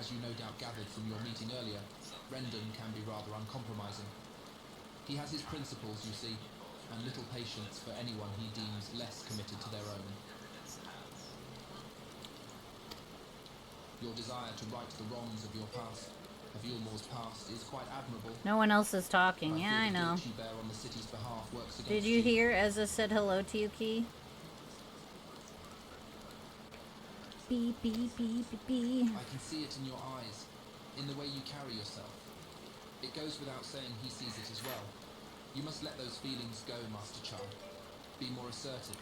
As you no doubt gathered from your meeting earlier, Rendon can be rather uncompromising. He has his principles, you see, and little patience for anyone he deems less committed to their own. Your desire to right the wrongs of your past, of Yulmore's past, is quite admirable. No one else is talking. Yeah, I know. You bear on the city's behalf works against Did you hear Ezza said hello to you, Key? Beep, beep, beep, beep, beep. I can see it in your eyes, in the way you carry yourself. It goes without saying he sees it as well. You must let those feelings go, Master Chai. Be more assertive.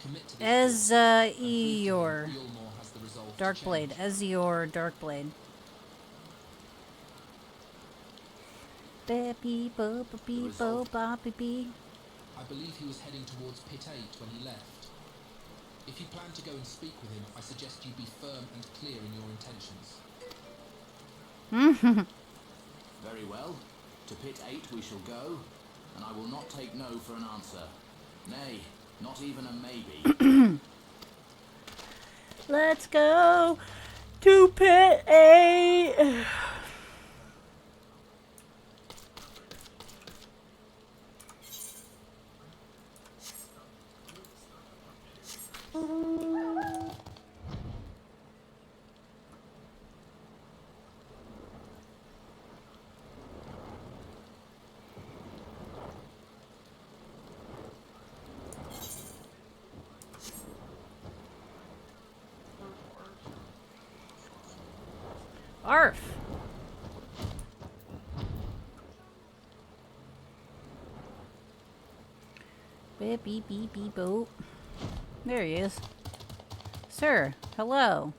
Commit to this. Eeyore. Yulmore has the resolve Darkblade. Eeyore, Darkblade. Beep, bo, beep, bo, bop, beep, beep. I believe he was heading towards Pit 8 when he left. If you plan to go and speak with him, I suggest you be firm and clear in your intentions. Very well. To Pit 8 we shall go, and I will not take no for an answer. Nay, not even a maybe. Let's go to Pit 8. Arf. Beep, beep, beep, beep, boop. There he is. Sir, hello.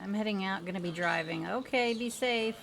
I'm heading out, gonna be driving. Okay, be safe.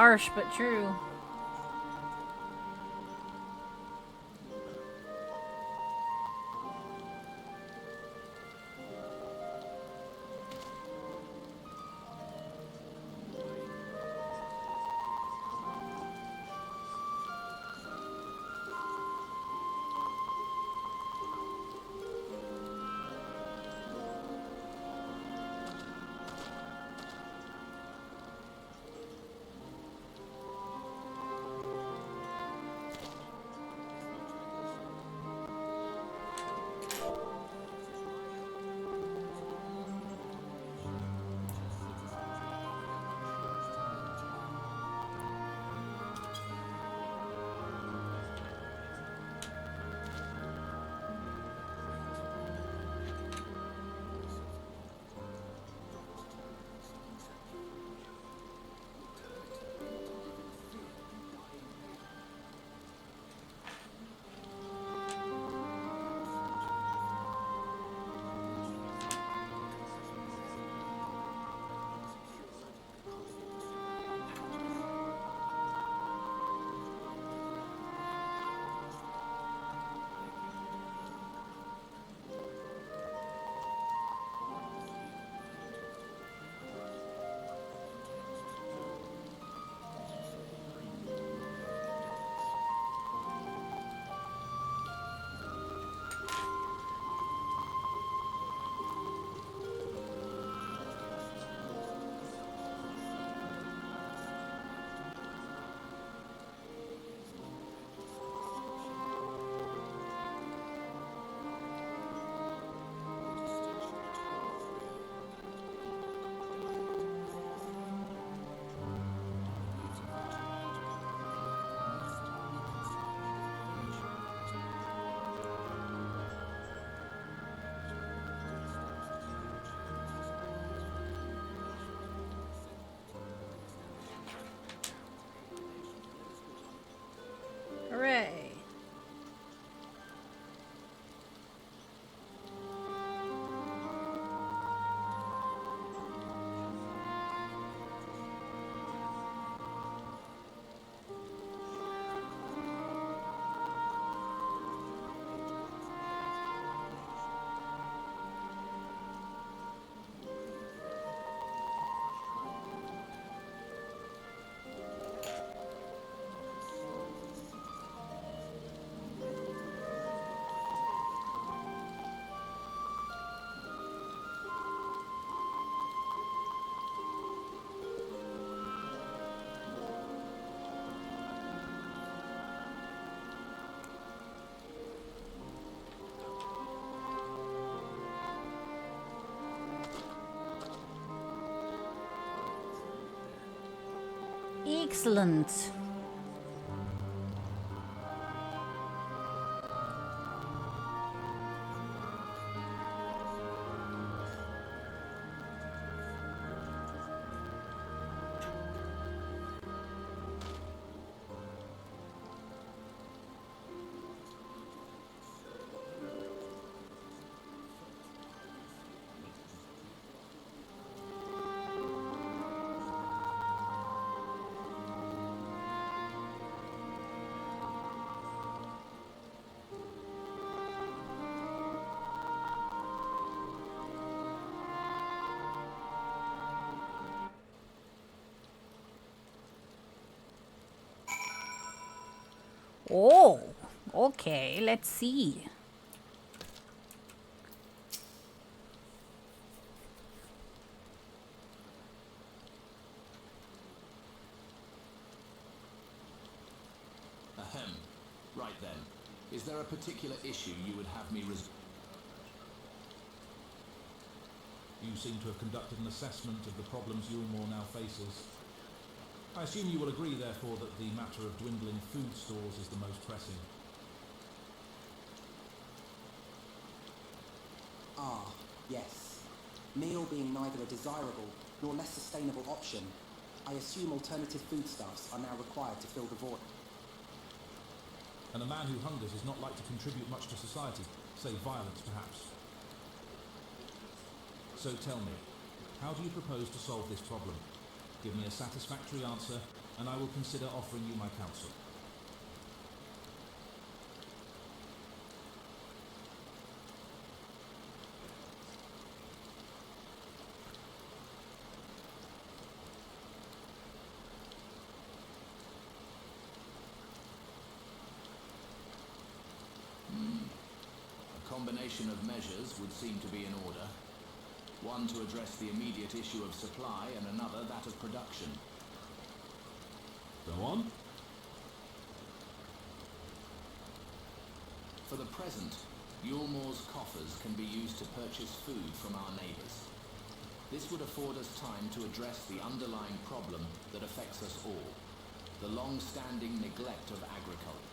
Harsh but true. Hooray. Excellent. Oh, okay, let's see. Ahem. Right then. Is there a particular issue you would have me You seem to have conducted an assessment of the problems Yulmore now faces. I assume you will agree, therefore, that the matter of dwindling food stores is the most pressing. Ah, yes. Meal being neither a desirable nor less sustainable option, I assume alternative foodstuffs are now required to fill the void. And a man who hungers is not like to contribute much to society, save violence, perhaps. So tell me, how do you propose to solve this problem? Give me a satisfactory answer, and I will consider offering you my counsel. A combination of measures would seem to be in order. One to address the immediate issue of supply and another that of production. Go on. For the present, Yulmore's coffers can be used to purchase food from our neighbours. This would afford us time to address the underlying problem that affects us all, the long-standing neglect of agriculture.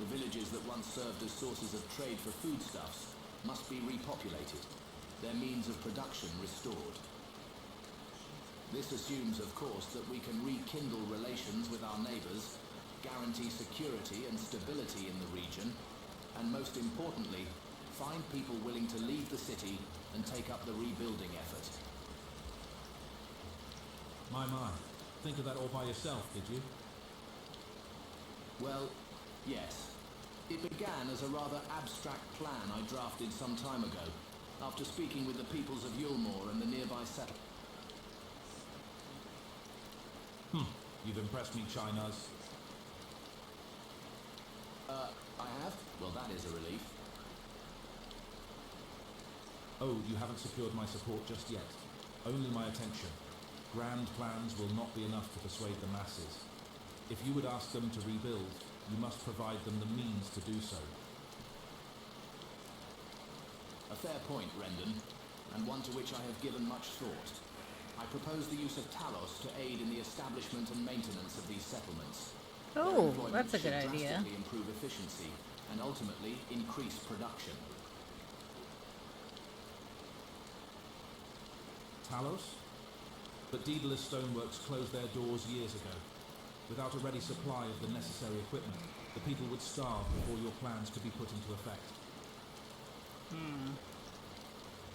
The villages that once served as sources of trade for foodstuffs must be repopulated, their means of production restored. This assumes, of course, that we can rekindle relations with our neighbours, guarantee security and stability in the region, and most importantly, find people willing to leave the city and take up the rebuilding effort. My. Think of that all by yourself, did you? Well, yes. It began as a rather abstract plan I drafted some time ago, after speaking with the peoples of Yulmore and the nearby settlement. You've impressed me, Chinas. I have? Well, that is a relief. Oh, you haven't secured my support just yet. Only my attention. Grand plans will not be enough to persuade the masses. If you would ask them to rebuild, you must provide them the means to do so. A fair point, Rendon, and one to which I have given much thought. I propose the use of Talos to aid in the establishment and maintenance of these settlements. Oh, that's a good should idea. drastically improve efficiency and ultimately increase production. Talos? But Daedalus Stoneworks closed their doors years ago. Without a ready supply of the necessary equipment, the people would starve before your plans could be put into effect.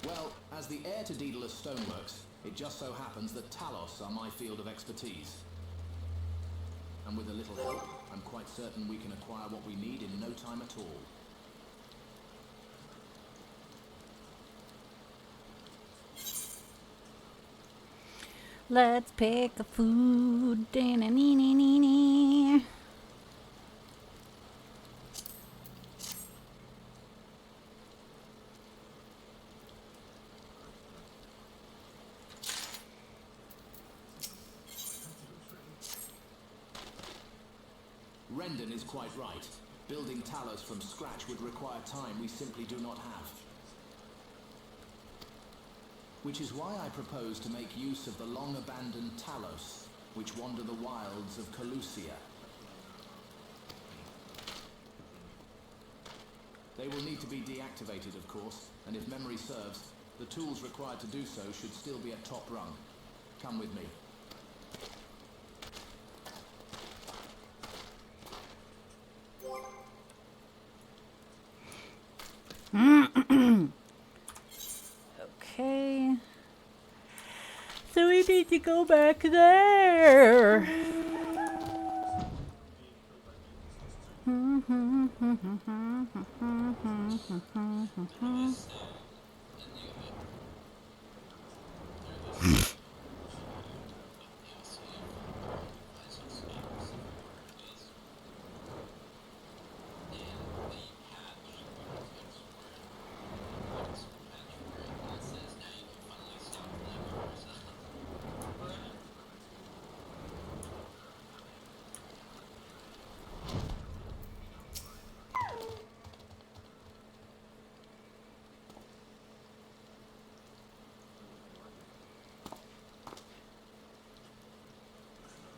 Well, as the heir to Daedalus Stoneworks, it just so happens that Talos are my field of expertise. And with a little help, I'm quite certain we can acquire what we need in no time at all. Let's pick a food. Da-na-nee-nee-nee-nee. Rendon is quite right. Building Talos from scratch would require time we simply do not have. Which is why I propose to make use of the long-abandoned Talos, which wander the wilds of Calusia. They will need to be deactivated, of course, and if memory serves, the tools required to do so should still be at top rung. Come with me. Okay. So we need to go back there.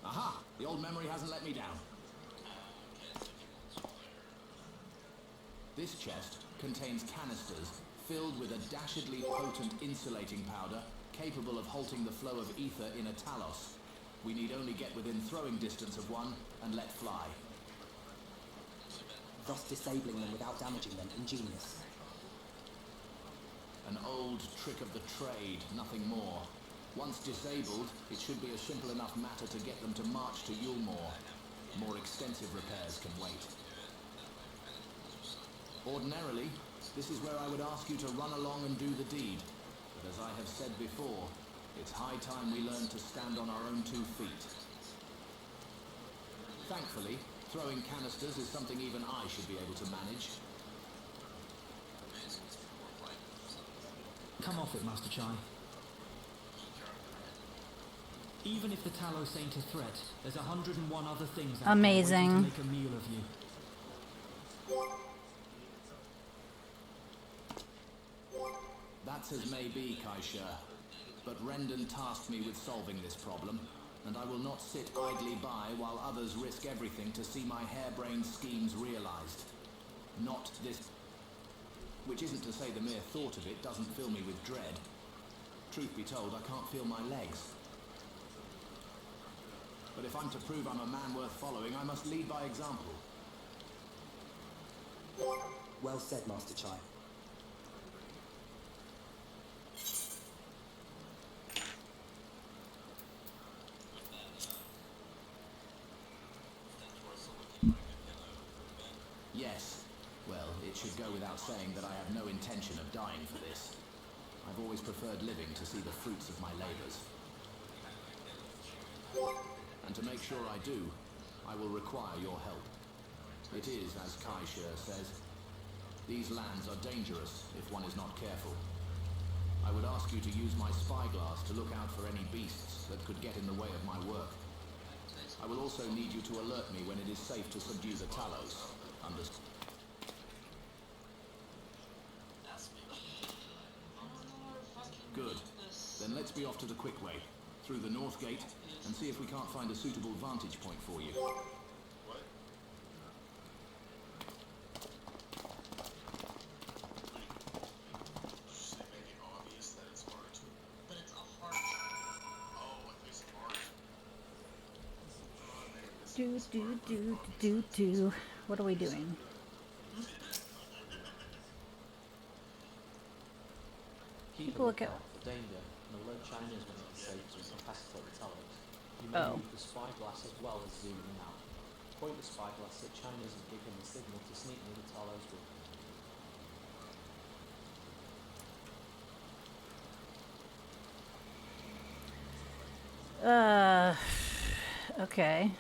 Aha! The old memory hasn't let me down. This chest contains canisters filled with a dashedly potent insulating powder capable of halting the flow of ether in a Talos. We need only get within throwing distance of one and let fly. Thus disabling them without damaging them. Ingenious. An old trick of the trade, nothing more. Once disabled, it should be a simple enough matter to get them to march to Yulmore. More extensive repairs can wait. Ordinarily, this is where I would ask you to run along and do the deed. But as I have said before, it's high time we learn to stand on our own 2 feet. Thankfully, throwing canisters is something even I should be able to manage. Come off it, Master Chai. Even if the Talos ain't a threat, there's 101 other things out there waiting Amazing. to make a meal of you. That's as may be, Kaisha. But Rendon tasked me with solving this problem, and I will not sit idly by while others risk everything to see my harebrained schemes realized. Not this... Which isn't to say the mere thought of it doesn't fill me with dread. Truth be told, I can't feel my legs. But if I'm to prove I'm a man worth following, I must lead by example. Well said, Master Chai. Yes. Well, it should go without saying that I have no intention of dying for this. I've always preferred living to see the fruits of my labors. And to make sure I do, I will require your help. It is, as Kaisha says, these lands are dangerous if one is not careful. I would ask you to use my spyglass to look out for any beasts that could get in the way of my work. I will also need you to alert me when it is safe to subdue the Talos. Understood? Good. Then let's be off to the quick way, through the north gate, and see if we can't find a suitable vantage point for you. Do. What are we doing? Keep a Look at- lookout for danger and alert Chinese when it's safe to incapacitate the Talos. You may Oh. use the spyglass as well as zooming them out. Point the spyglass at Chinese and give him the signal to sneak near the Talos with. Okay.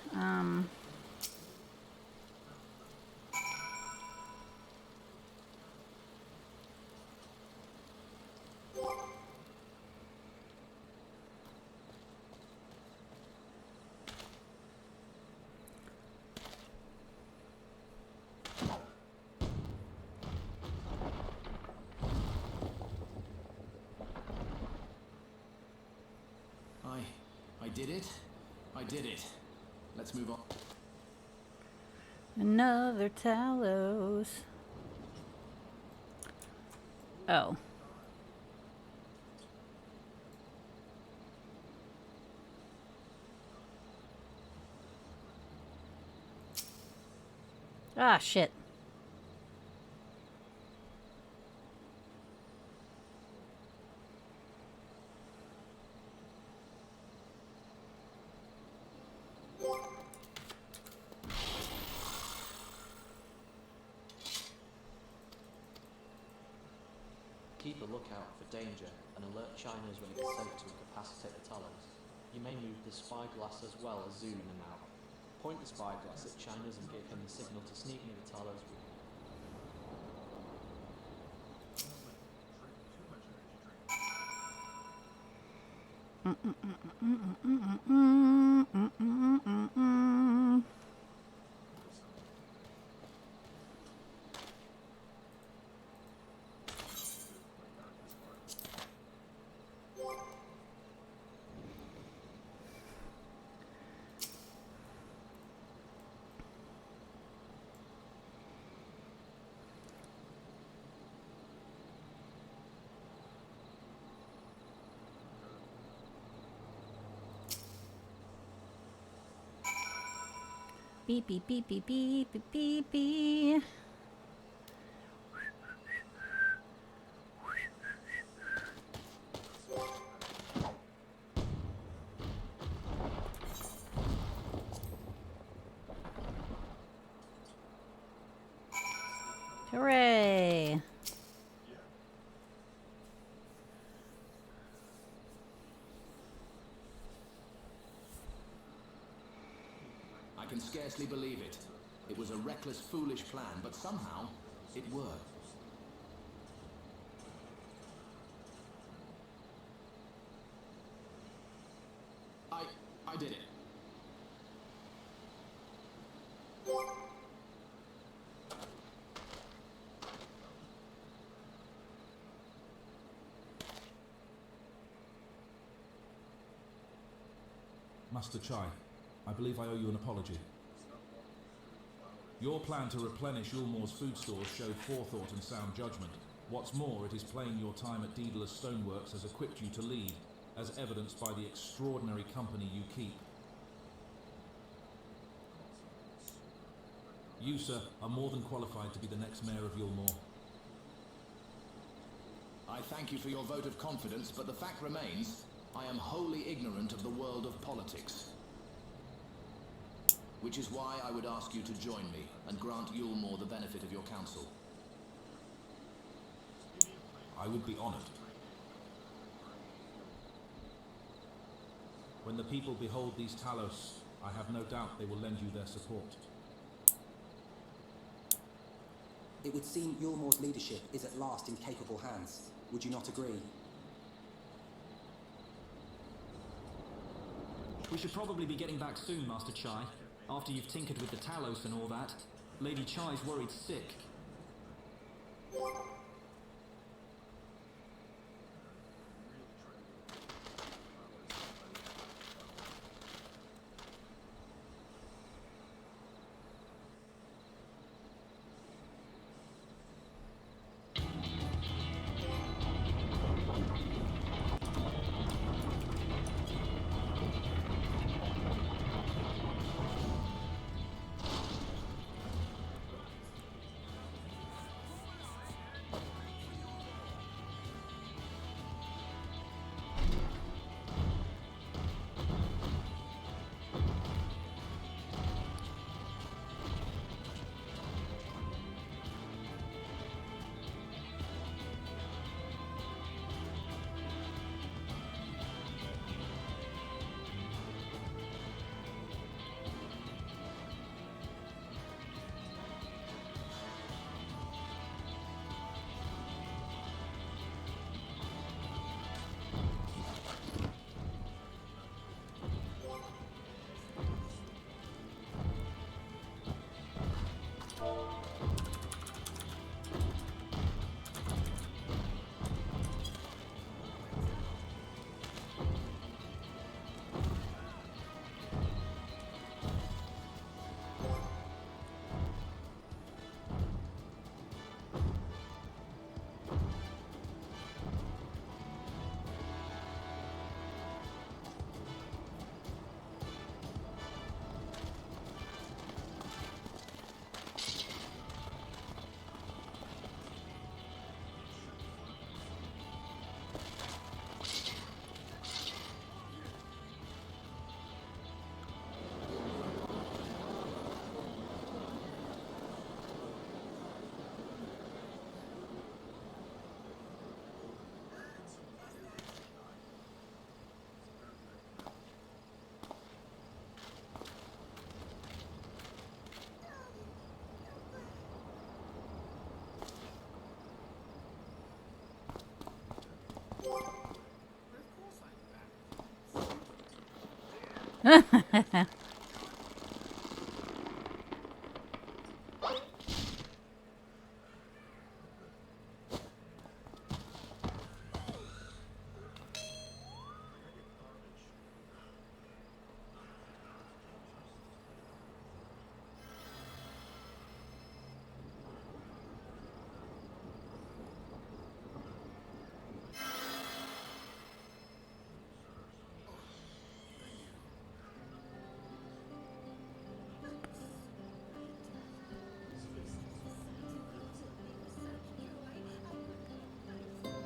I did it. I did it. Let's move on. Another Talos. Oh. Ah, shit. Keep a lookout for danger and alert Chinese when it is safe to incapacitate the Talos. You may move the spyglass as well as zooming them out. Point the spyglass at Chinese and give him the signal to sneak near the Talos with. Beep, beep, beep, beep, beep, beep, beep, beep. Hooray! I can scarcely believe it. It was a reckless, foolish plan, but somehow it worked. I did it. Master Chai, I believe I owe you an apology. Your plan to replenish Ulmore's food stores showed forethought and sound judgment. What's more, it is plain your time at Daedalus Stoneworks has equipped you to lead, as evidenced by the extraordinary company you keep. You, sir, are more than qualified to be the next mayor of Ulmore. I thank you for your vote of confidence, but the fact remains, I am wholly ignorant of the world of politics. Which is why I would ask you to join me and grant Ulmore the benefit of your counsel. I would be honored. When the people behold these Talos, I have no doubt they will lend you their support. It would seem Ulmore's leadership is at last in capable hands. Would you not agree? We should probably be getting back soon, Master Chai. After you've tinkered with the Talos and all that, Lady Chai's worried sick.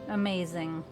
Amazing.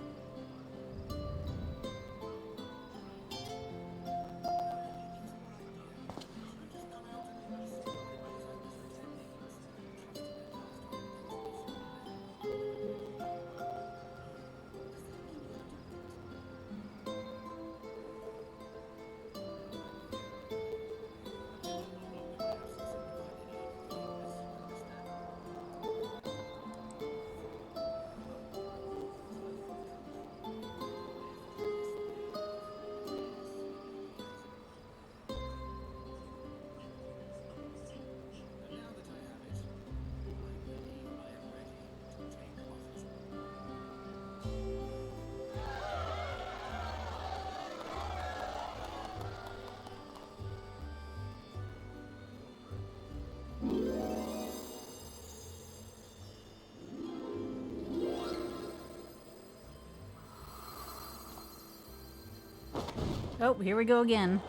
Oh, here we go again.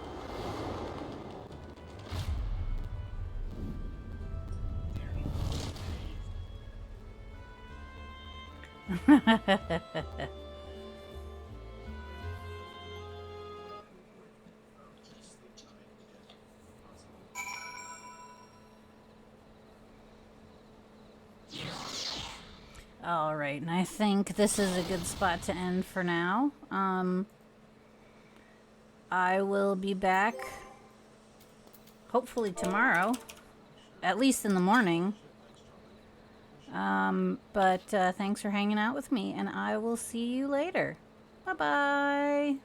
All right, and I think this is a good spot to end for now. I will be back hopefully tomorrow, at least in the morning. But thanks for hanging out with me, and I will see you later. Bye-bye.